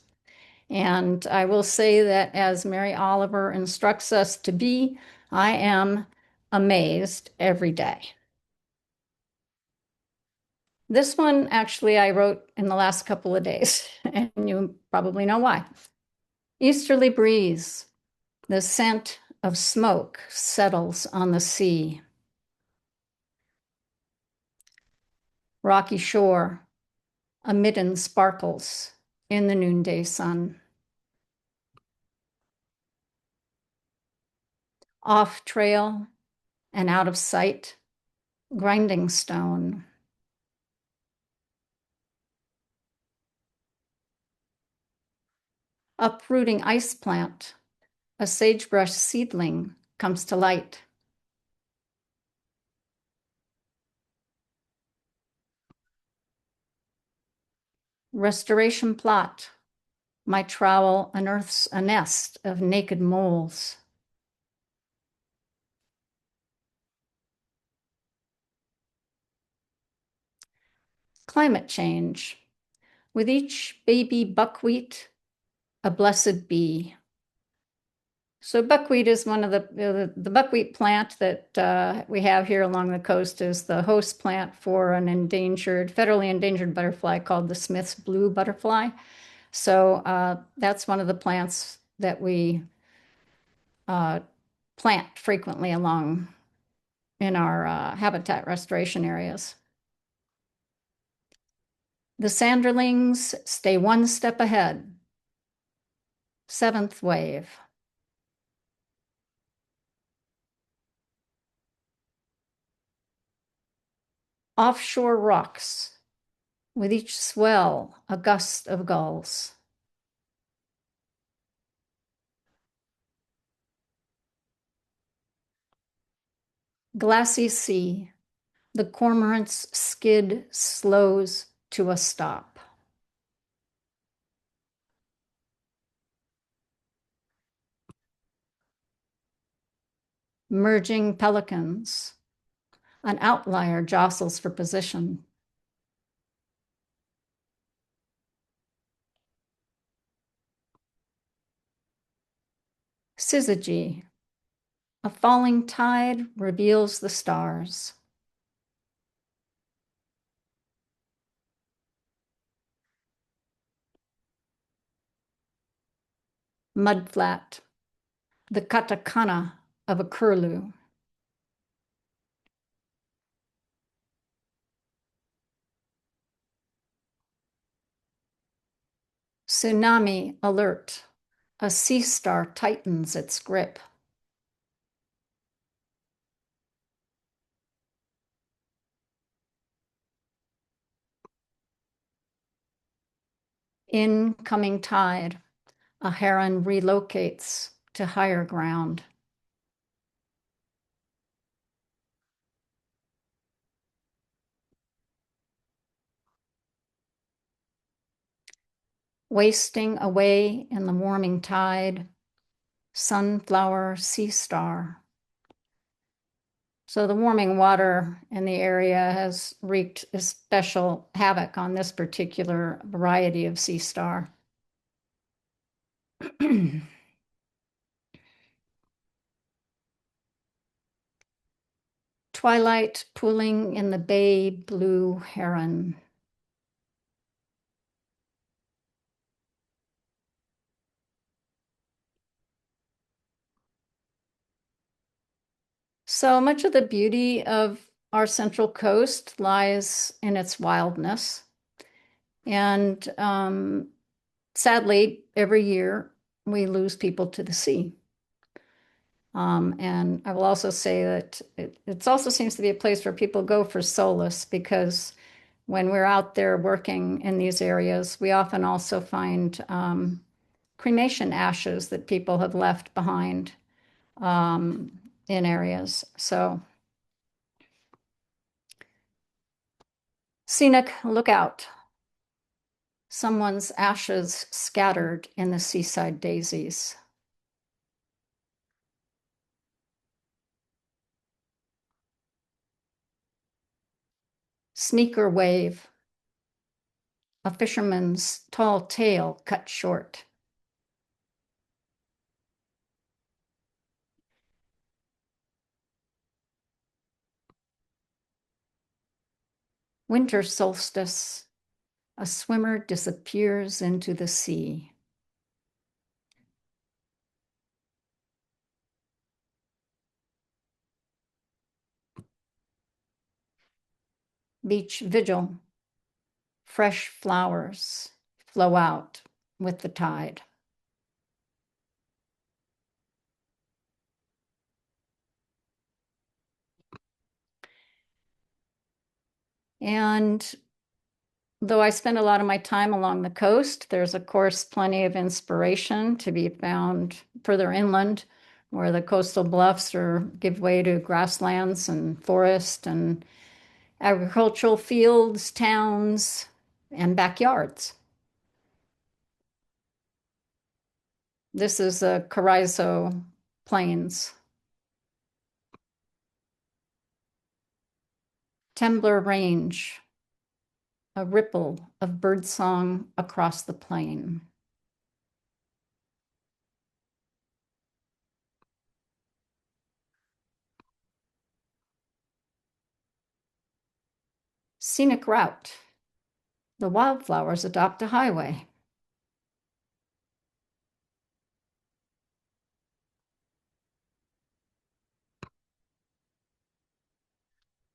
And I will say that as Mary Oliver instructs us to be, I am amazed every day. This one actually I wrote in the last couple of days, and you probably know why. Easterly breeze, the scent of smoke settles on the sea. Rocky shore, a midden sparkles in the noonday sun. Off trail and out of sight, grinding stone. Uprooting ice plant, a sagebrush seedling comes to light. Restoration plot, my trowel unearths a nest of naked moles. Climate change, with each baby buckwheat, a blessed bee. So buckwheat is one of the buckwheat plant that we have here along the coast is the host plant for an federally endangered butterfly called the Smith's blue butterfly. So that's one of the plants that we plant frequently along in our habitat restoration areas. The sanderlings stay one step ahead. 7th wave. Offshore rocks, with each swell a gust of gulls. Glassy sea, the cormorant's skid slows to a stop. Merging pelicans, an outlier jostles for position. Syzygy, a falling tide reveals the stars. Mudflat, the katakana of a curlew. Tsunami alert, a sea star tightens its grip. Incoming tide, a heron relocates to higher ground. Wasting away in the warming tide, sunflower sea star. So the warming water in the area has wreaked special havoc on this particular variety of sea star. Twilight pooling in the bay blue heron. So much of the beauty of our Central Coast lies in its wildness. And sadly, every year we lose people to the sea. And I will also say that it also seems to be a place where people go for solace, because when we're out there working in these areas, we often also find cremation ashes that people have left behind in areas. So scenic lookout. Someone's ashes scattered in the seaside daisies. Sneaker wave. A fisherman's tall tail cut short. Winter solstice. A swimmer disappears into the sea. Beach vigil. Fresh flowers flow out with the tide. And though I spend a lot of my time along the coast, there's of course plenty of inspiration to be found further inland, where the coastal bluffs give way to grasslands and forest and agricultural fields, towns, and backyards. This is the Carrizo Plains. Tembler Range, a ripple of birdsong across the plain. Scenic route. The wildflowers adopt a highway.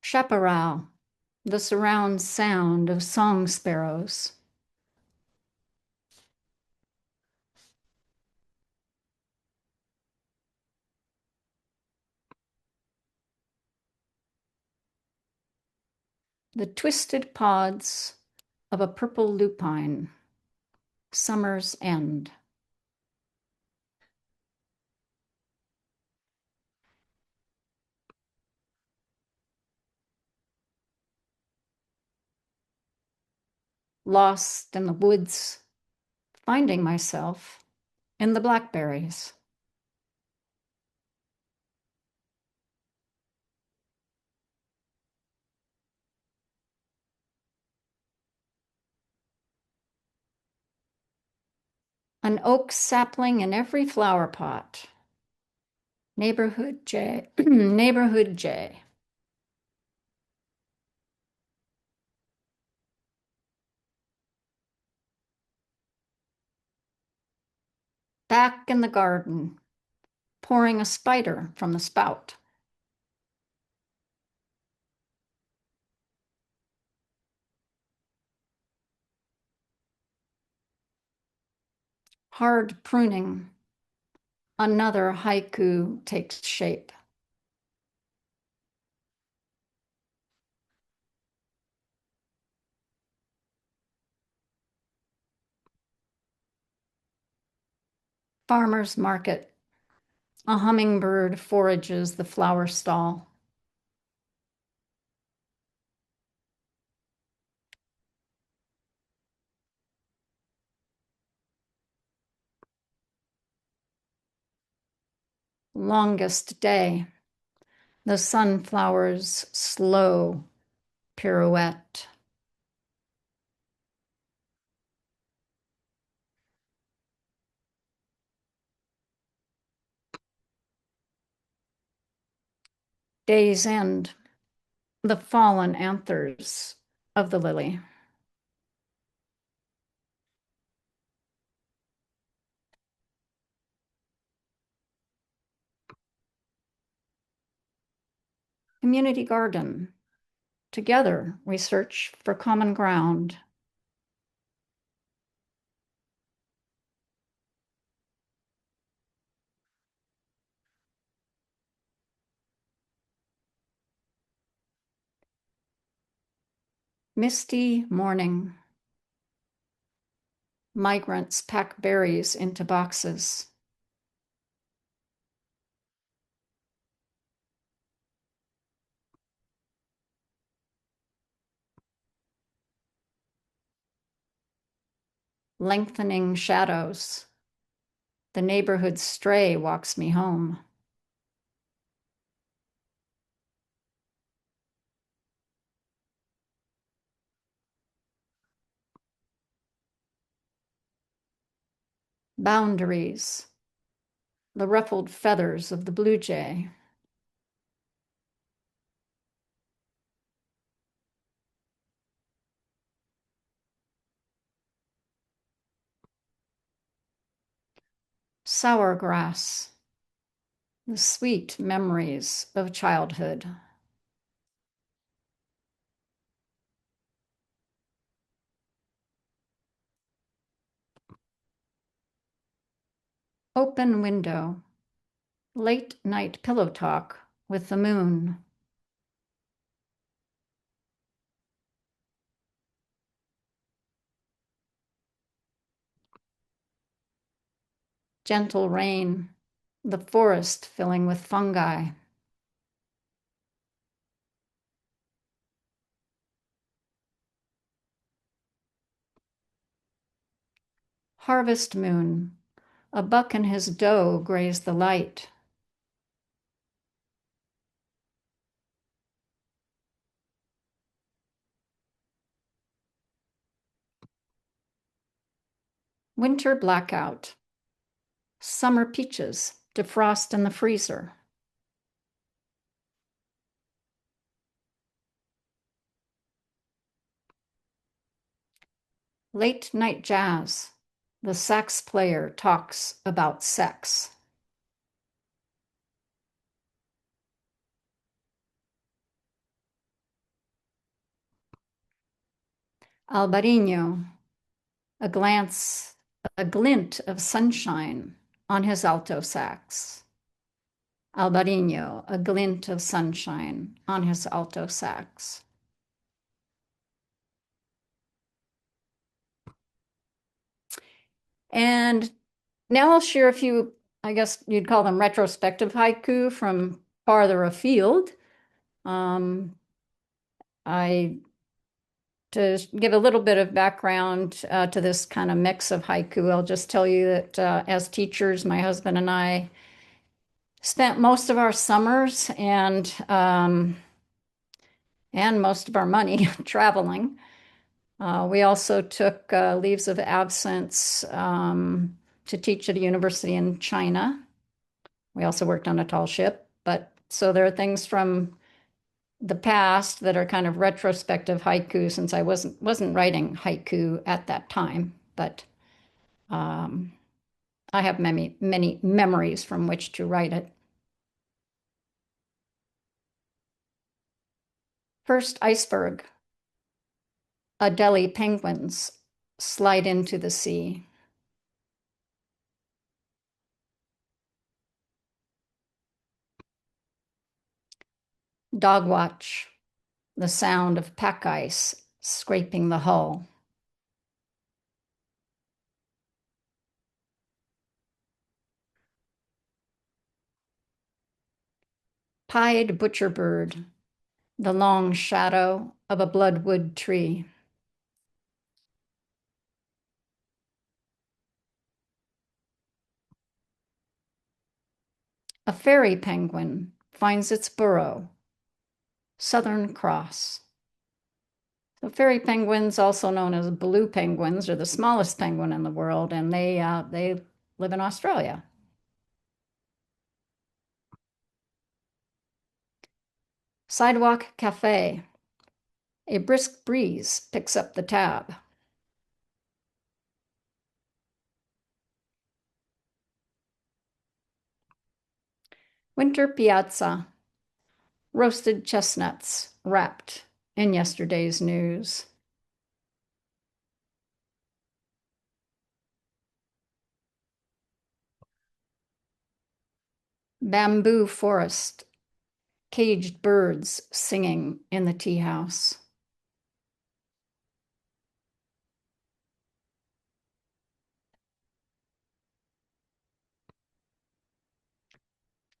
Chaparral, the surround sound of song sparrows. The twisted pods of a purple lupine. Summer's end. Lost in the woods, finding myself in the blackberries. An oak sapling in every flower pot. Neighborhood jay, neighborhood jay. Back in the garden, pouring a spider from the spout. Hard pruning. Another haiku takes shape. Farmer's market. A hummingbird forages the flower stall. Longest day. The sunflower's slow pirouette. Day's end, the fallen anthers of the lily. Community garden. Together, we search for common ground. Misty morning. Migrants pack berries into boxes. Lengthening shadows. The neighborhood stray walks me home. Boundaries. The ruffled feathers of the blue jay. Sour grass. The sweet memories of childhood. Open window. Late night pillow talk with the moon. Gentle rain. The forest filling with fungi. Harvest moon. A buck and his doe graze the light. Winter blackout. Summer peaches defrost in the freezer. Late night jazz. The sax player talks about sex. Albarino. A glance, a glint of sunshine on his alto sax. Albarino, a glint of sunshine on his alto sax. And now I'll share a few, I guess you'd call them retrospective haiku from farther afield. To give a little bit of background to this kind of mix of haiku, I'll just tell you that as teachers, my husband and I spent most of our summers and most of our money traveling. We also took leaves of absence to teach at a university in China. We also worked on a tall ship, but so there are things from the past that are kind of retrospective haiku, since I wasn't writing haiku at that time, but I have many memories from which to write it. First iceberg. Adelie penguins slide into the sea. Dog watch. The sound of pack ice scraping the hull. Pied butcherbird. The long shadow of a bloodwood tree. A fairy penguin finds its burrow. Southern Cross. So fairy penguins, also known as blue penguins, are the smallest penguin in the world, and they live in Australia. Sidewalk cafe. A brisk breeze picks up the tab. Winter piazza. Roasted chestnuts wrapped in yesterday's news. Bamboo forest. Caged birds singing in the tea house.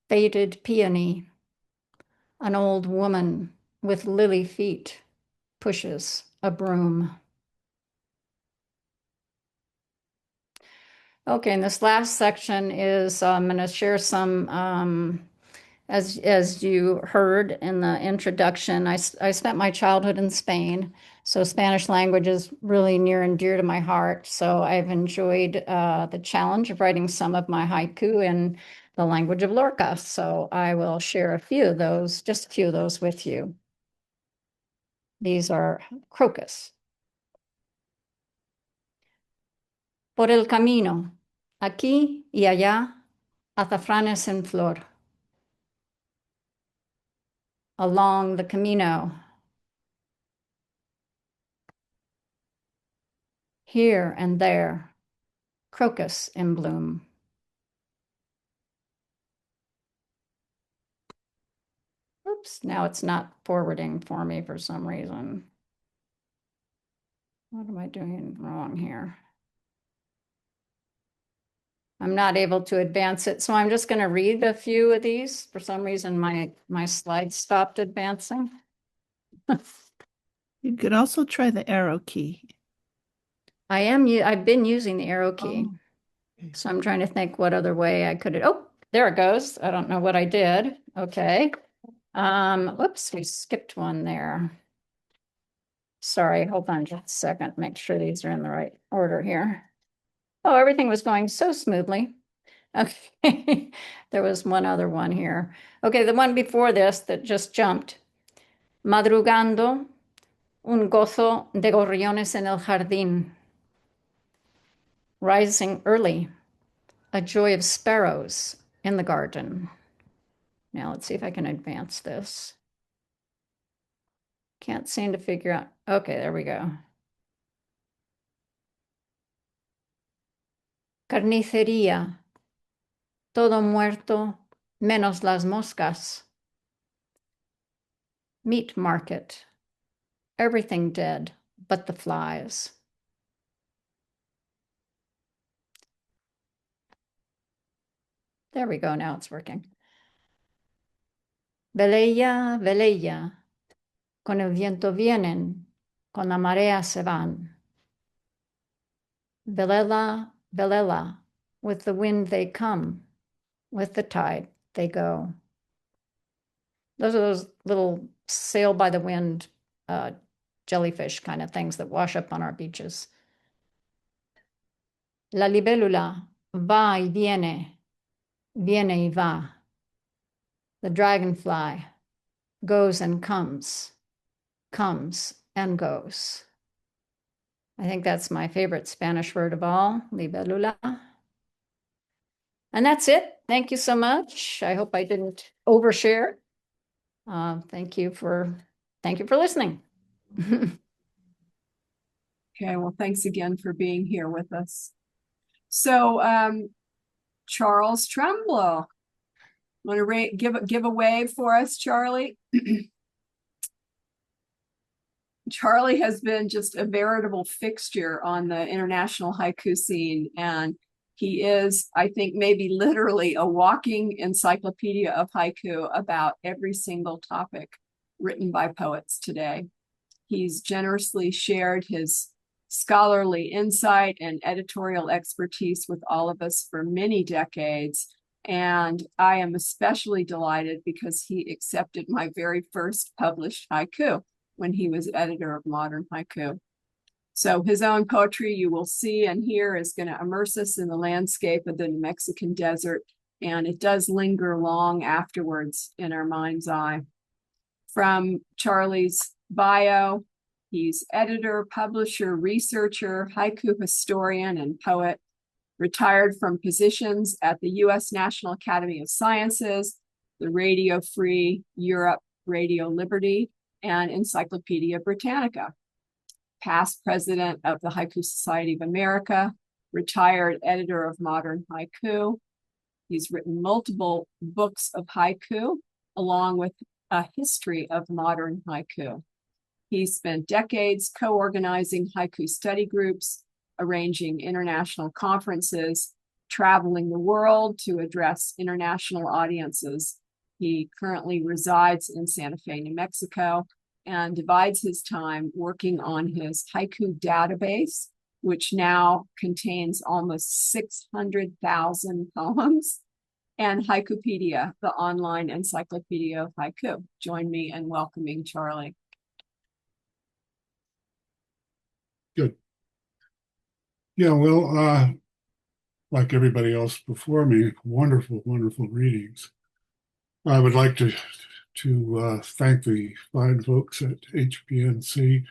Faded peony. An old woman with lily feet pushes a broom. Okay, and this last section is I'm going to share some, as you heard in the introduction, I spent my childhood in Spain, so Spanish language is really near and dear to my heart. So I've enjoyed the challenge of writing some of my haiku in the language of Lorca. So I will share a few of those, just a few of those with you. These are crocus. Por el camino, aquí y allá, azafranes en flor. Along the camino. Here and there, crocus in bloom. Oops, now it's not forwarding for me for some reason. What am I doing wrong here? I'm not able to advance it, so I'm just going to read a few of these. For some reason, my slides stopped advancing. You could also try the arrow key. I've been using the arrow key. Okay. So I'm trying to think what other way I could, oh, there it goes. I don't know what I did. Okay. Whoops, we skipped one there. Sorry, hold on just a second. Make sure these are in the right order here. Oh, everything was going so smoothly. Okay, there was one other one here. Okay, the one before this that just jumped. Madrugando, un gozo de gorriones en el jardín. Rising early, a joy of sparrows in the garden. Now let's see if I can advance this. Can't seem to figure out. Okay, there we go. Carnicería. Todo muerto, menos las moscas. Meat market. Everything dead, but the flies. There we go, now it's working. Velella, velella. Con el viento vienen, con la marea se van. Velela, velela. With the wind they come, with the tide they go. Those are those little sail by the wind jellyfish kind of things that wash up on our beaches. La libélula va y viene, viene y va. The dragonfly goes and comes and goes. I think that's my favorite Spanish word of all, libélula. And that's it. Thank you so much. I hope I didn't overshare. Thank you for listening. Okay, well, thanks again for being here with us. So, Charles Trumbull, want to give a wave for us, Charlie? Charlie has been just a veritable fixture on the international haiku scene, and he is, I think, maybe literally a walking encyclopedia of haiku about every single topic written by poets today. He's generously shared his scholarly insight and editorial expertise with all of us for many decades. And I am especially delighted because he accepted my very first published haiku when he was editor of Modern Haiku. So his own poetry, you will see and hear, is going to immerse us in the landscape of the New Mexican desert, and it does linger long afterwards in our mind's eye. From Charlie's bio, he's editor, publisher, researcher, haiku historian, and poet, retired from positions at the U.S. National Academy of Sciences, the Radio Free Europe, Radio Liberty, and Encyclopedia Britannica. Past president of the Haiku Society of America, retired editor of Modern Haiku. He's written multiple books of haiku, along with a history of modern haiku. He spent decades co-organizing haiku study groups, arranging international conferences, traveling the world to address international audiences. He currently resides in Santa Fe, New Mexico, and divides his time working on his haiku database, which now contains almost 600,000 poems, and Haikupedia, the online encyclopedia of haiku. Join me in welcoming Charlie. Good. Yeah, well, like everybody else before me, wonderful, wonderful readings. I would like to thank the fine folks at HPNC,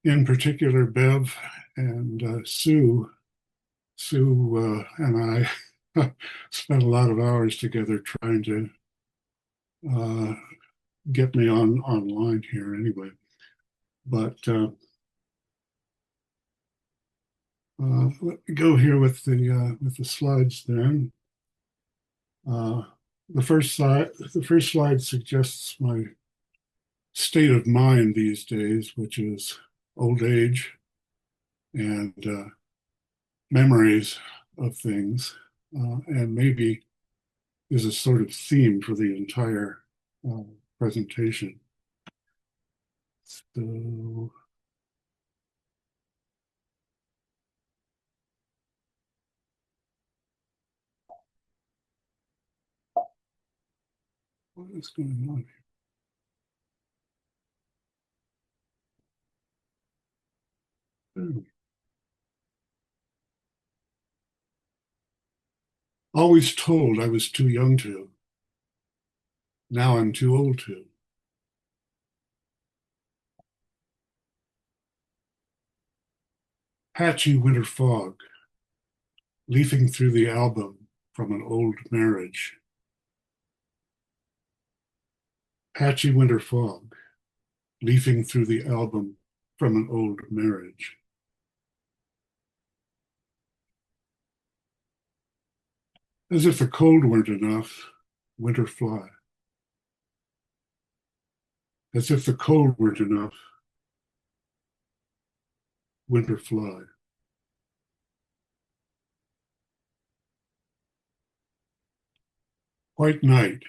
in particular Bev and Sue. Sue and I spent a lot of hours together trying to get me online here anyway. But let me go here with the slides then. The first slide suggests my state of mind these days, which is old age and memories of things, and maybe is a sort of theme for the entire presentation. So what is going on here? Always told I was too young to. Now I'm too old to. Patchy winter fog, leafing through the album from an old marriage. Patchy winter fog, leafing through the album from an old marriage. As if the cold weren't enough, winter fly. As if the cold weren't enough, winter fly. White night,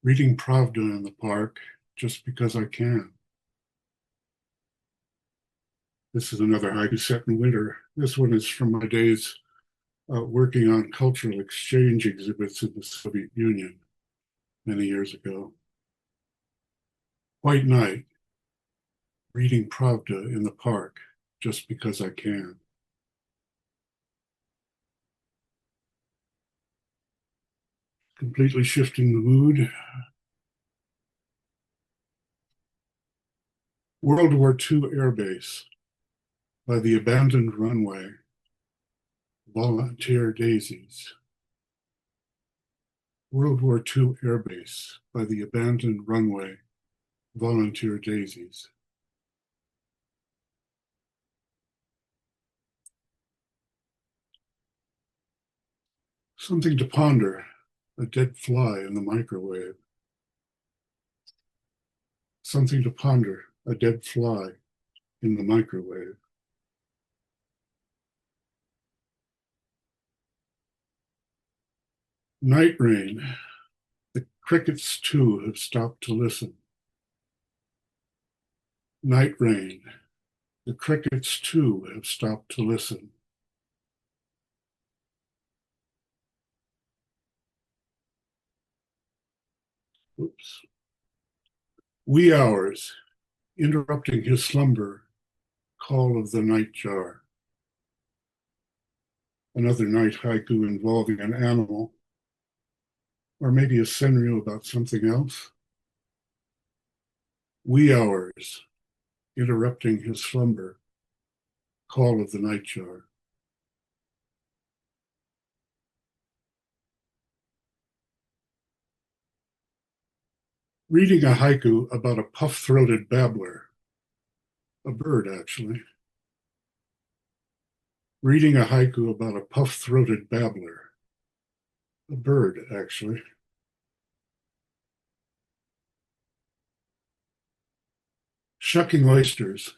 reading Pravda in the park just because I can. This is another haiku set in winter. This one is from my days working on cultural exchange exhibits in the Soviet Union many years ago. White night, reading Pravda in the park just because I can. Completely shifting the mood. World War II Air Base by the abandoned runway, volunteer daisies. World War II Air Base by the abandoned runway, volunteer daisies. Something to ponder, a dead fly in the microwave. Something to ponder, a dead fly in the microwave. Night rain, the crickets too have stopped to listen. Night rain, the crickets too have stopped to listen. Oops. Wee hours, interrupting his slumber, call of the night jar. Another night haiku involving an animal, or maybe a senryu about something else. Wee hours, interrupting his slumber, call of the nightjar. Reading a haiku about a puff-throated babbler, a bird actually. Reading a haiku about a puff-throated babbler, a bird actually. Shucking oysters,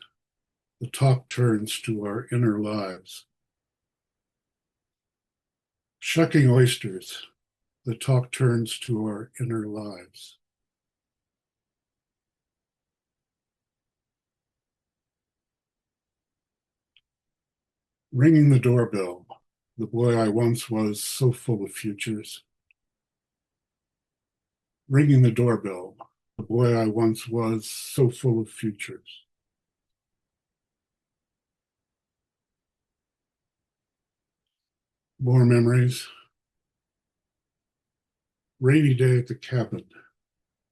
the talk turns to our inner lives. Shucking oysters, the talk turns to our inner lives. Ringing the doorbell, the boy I once was, so full of futures. Ringing the doorbell, the boy I once was, so full of futures. More memories. Rainy Day at the Cabin,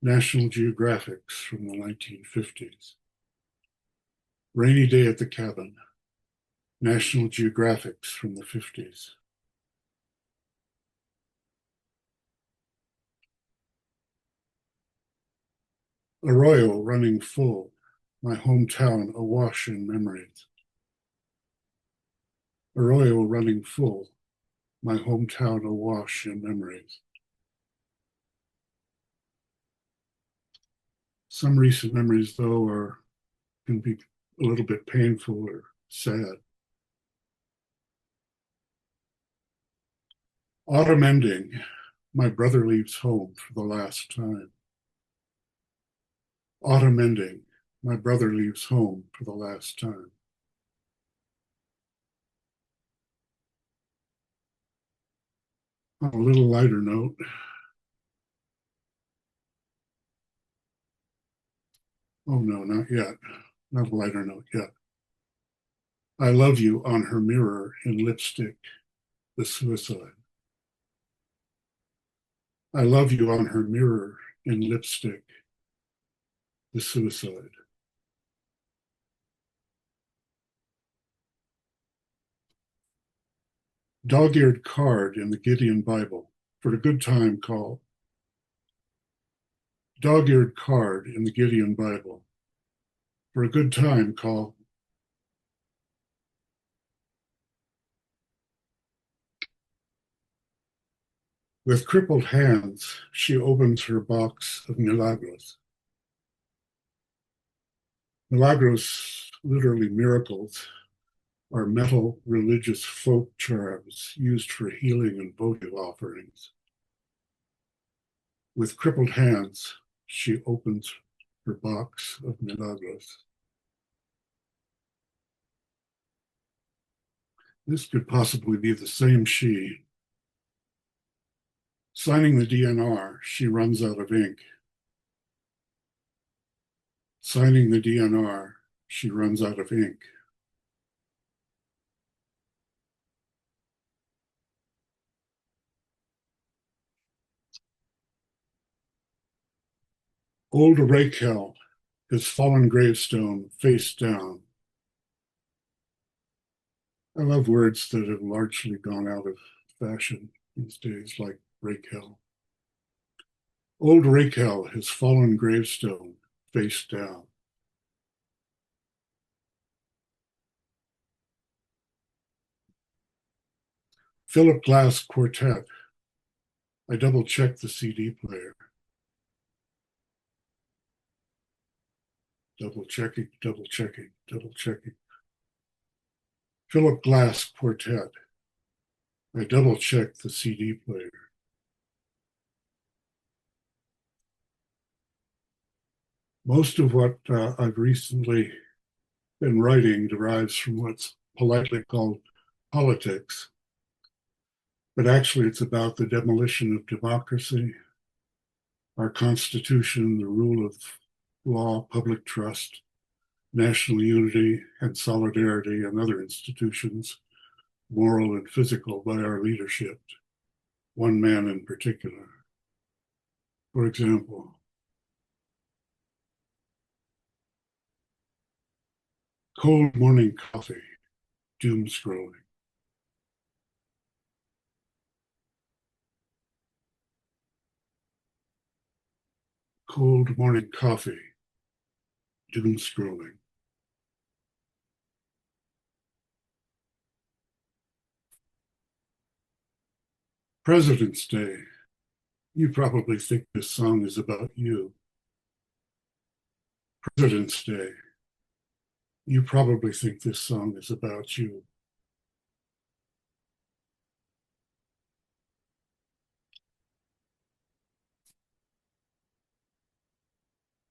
National Geographics from the 1950s. Rainy Day at the Cabin, National Geographics from the 50s. Arroyo running full, my hometown awash in memories. Arroyo running full, my hometown awash in memories. Some recent memories, though, can be a little bit painful or sad. Autumn ending, my brother leaves home for the last time. Autumn ending, my brother leaves home for the last time. On a little lighter note, oh no, not yet, not a lighter note yet. I love you on her mirror in lipstick, the suicide. I love you on her mirror in lipstick, the suicide. Dog-eared card in the Gideon Bible for a good time call. Dog-eared card in the Gideon Bible for a good time call. With crippled hands, she opens her box of milagros. Milagros, literally miracles, are metal religious folk charms used for healing and votive offerings. With crippled hands, she opens her box of milagros. This could possibly be the same she. Signing the DNR, she runs out of ink. Signing the DNR, she runs out of ink. Old Raquel, his fallen gravestone face down. I love words that have largely gone out of fashion these days, like Raquel. Old Raquel, his fallen gravestone face down. Philip Glass Quartet. I double-checked the CD player. Double-checking, double-checking, double-checking. Philip Glass Quartet. I double-checked the CD player. Most of what I've recently been writing derives from what's politely called politics, but actually it's about the demolition of democracy, our Constitution, the rule of law, public trust, national unity and solidarity, and other institutions, moral and physical, by our leadership, one man in particular. For example, Cold morning coffee, doom scrolling. Cold morning coffee, doom scrolling. President's Day. You probably think this song is about you. President's Day. You probably think this song is about you.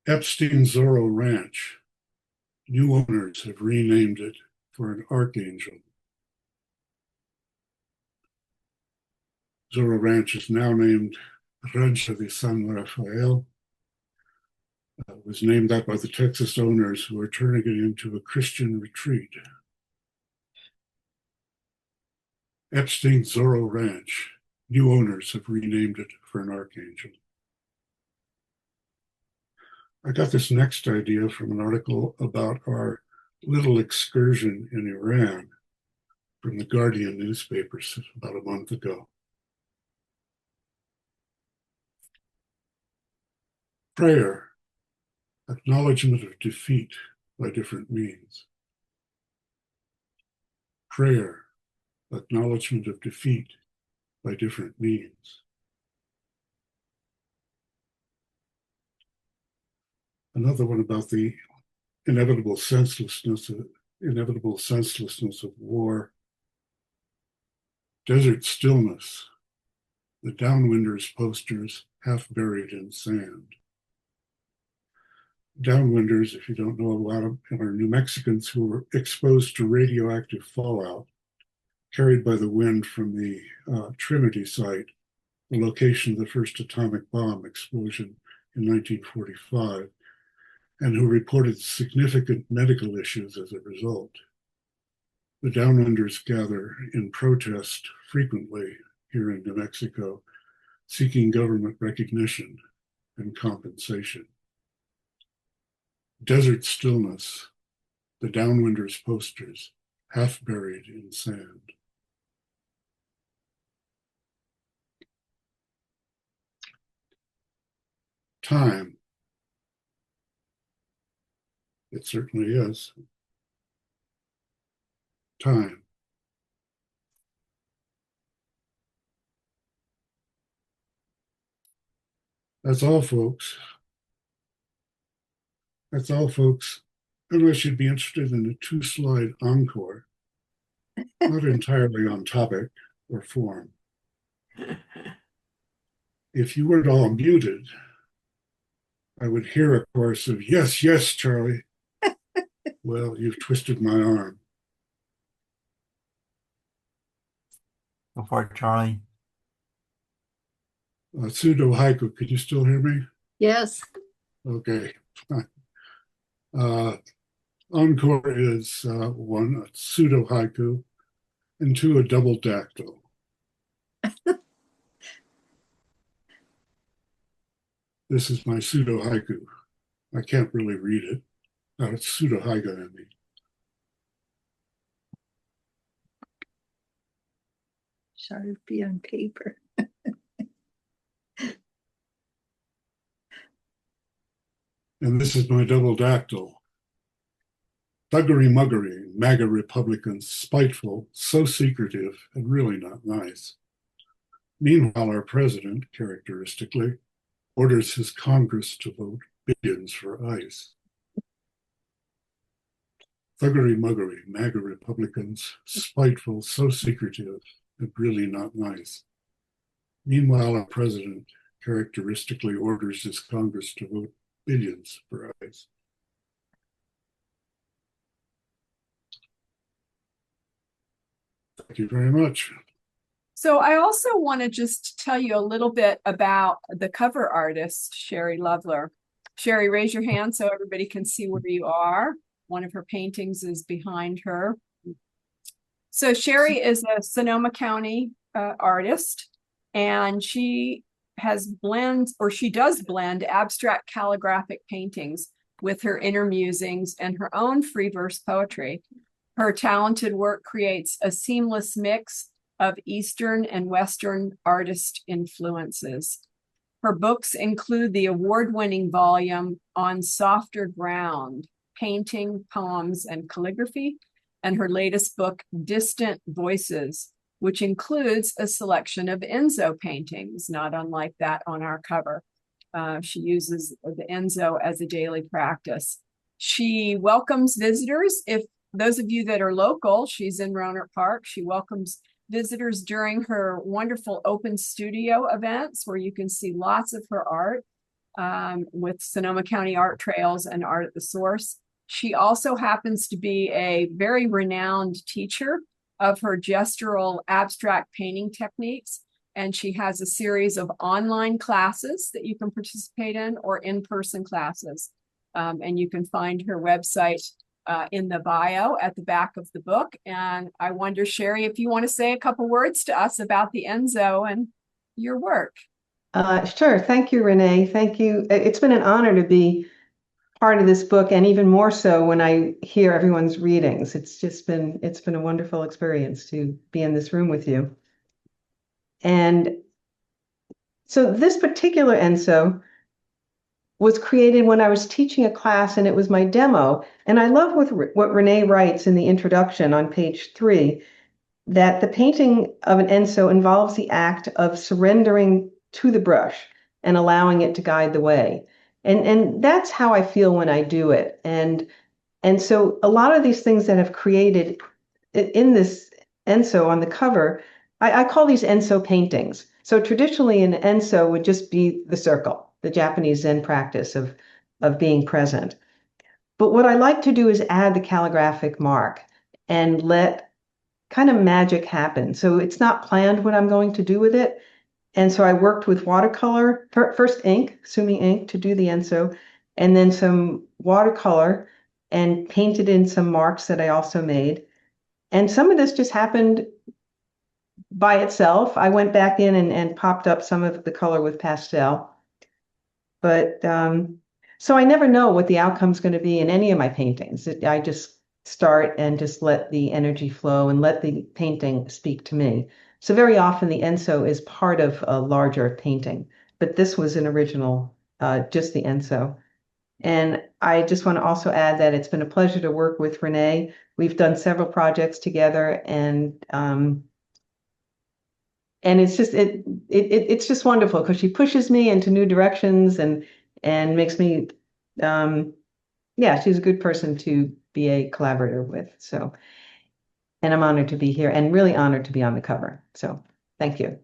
Epstein Zorro Ranch. New owners have renamed it for an archangel. Zorro Ranch is now named Rancho de San Rafael. It was named that by the Texas owners who are turning it into a Christian retreat. Epstein Zorro Ranch. New owners have renamed it for an archangel. I got this next idea from an article about our little excursion in Iran from the Guardian newspapers about a month ago. Prayer, acknowledgement of defeat by different means. Prayer, acknowledgement of defeat by different means. Another one about the inevitable senselessness of war. Desert stillness, the downwinders posters half buried in sand. Downwinders, if you don't know, a lot of them are New Mexicans who were exposed to radioactive fallout carried by the wind from the Trinity site, the location of the first atomic bomb explosion in 1945, and who reported significant medical issues as a result. The downwinders gather in protest frequently here in New Mexico, seeking government recognition and compensation. Desert stillness, the downwinders posters, half buried in sand. Time. It certainly is. Time. That's all, folks. That's all, folks. Unless you'd be interested in a 2-slide encore, not entirely on topic or form. If you weren't all muted, I would hear a chorus of, yes, yes, Charlie. Well, you've twisted my arm. Go for it, Charlie. Pseudo haiku, could you still hear me? Yes. Okay. Encore is 1, a pseudo haiku, and 2, a double dactyl. This is my pseudo haiku. I can't really read it. It's pseudo haiku, I mean. Sharpie on paper. And this is my double dactyl. Thuggery muggery, MAGA Republicans, spiteful, so secretive, and really not nice. Meanwhile, our president, characteristically, orders his Congress to vote billions for ICE. Thuggery muggery, MAGA Republicans, spiteful, so secretive, and really not nice. Meanwhile, our president characteristically orders his Congress to vote billions for ICE. Thank you very much. So I also want to just tell you a little bit about the cover artist, Sherrie Lovler. Sherrie, raise your hand so everybody can see where you are. One of her paintings is behind her. So Sherrie is a Sonoma County artist, and she does blend abstract calligraphic paintings with her inner musings and her own free verse poetry. Her talented work creates a seamless mix of Eastern and Western artist influences. Her books include the award-winning volume On Softer Ground, Painting, Poems, and Calligraphy, and her latest book, Distant Voices, which includes a selection of Enzo paintings, not unlike that on our cover. She uses the Enzo as a daily practice. She welcomes visitors. If those of you that are local, she's in Rohnert Park. She welcomes visitors during her wonderful open studio events where you can see lots of her art with Sonoma County Art Trails and Art at the Source. She also happens to be a very renowned teacher of her gestural abstract painting techniques. And she has a series of online classes that you can participate in or in-person classes. And you can find her website in the bio at the back of the book. And I wonder, Sherrie, if you want to say a couple words to us about the Enzo and your work. Sure. Thank you, Renee. Thank you. It's been an honor to be part of this book, and even more so when I hear everyone's readings. It's been a wonderful experience to be in this room with you. And so this particular Enzo was created when I was teaching a class, and it was my demo. And I love what Renee writes in the introduction on page 3, that the painting of an Enzo involves the act of surrendering to the brush and allowing it to guide the way. And that's how I feel when I do it. And so a lot of these things that have created in this Enzo on the cover, I call these Enzo paintings. So traditionally an Enzo would just be the circle, the Japanese Zen practice of being present. But what I like to do is add the calligraphic mark and let kind of magic happen. So it's not planned what I'm going to do with it. And so I worked with watercolor, first ink, Sumi ink, to do the Enzo, and then some watercolor and painted in some marks that I also made. And some of this just happened by itself. I went back in and popped up some of the color with pastel. But so I never know what the outcome's going to be in any of my paintings. I just start and just let the energy flow and let the painting speak to me. So very often the Enzo is part of a larger painting, but this was an original, just the Enzo. And I just want to also add that it's been a pleasure to work with Renee. We've done several projects together, and it's just wonderful because she pushes me into new directions and makes me, yeah, she's a good person to be a collaborator with. So, and I'm honored to be here and really honored to be on the cover. So thank you.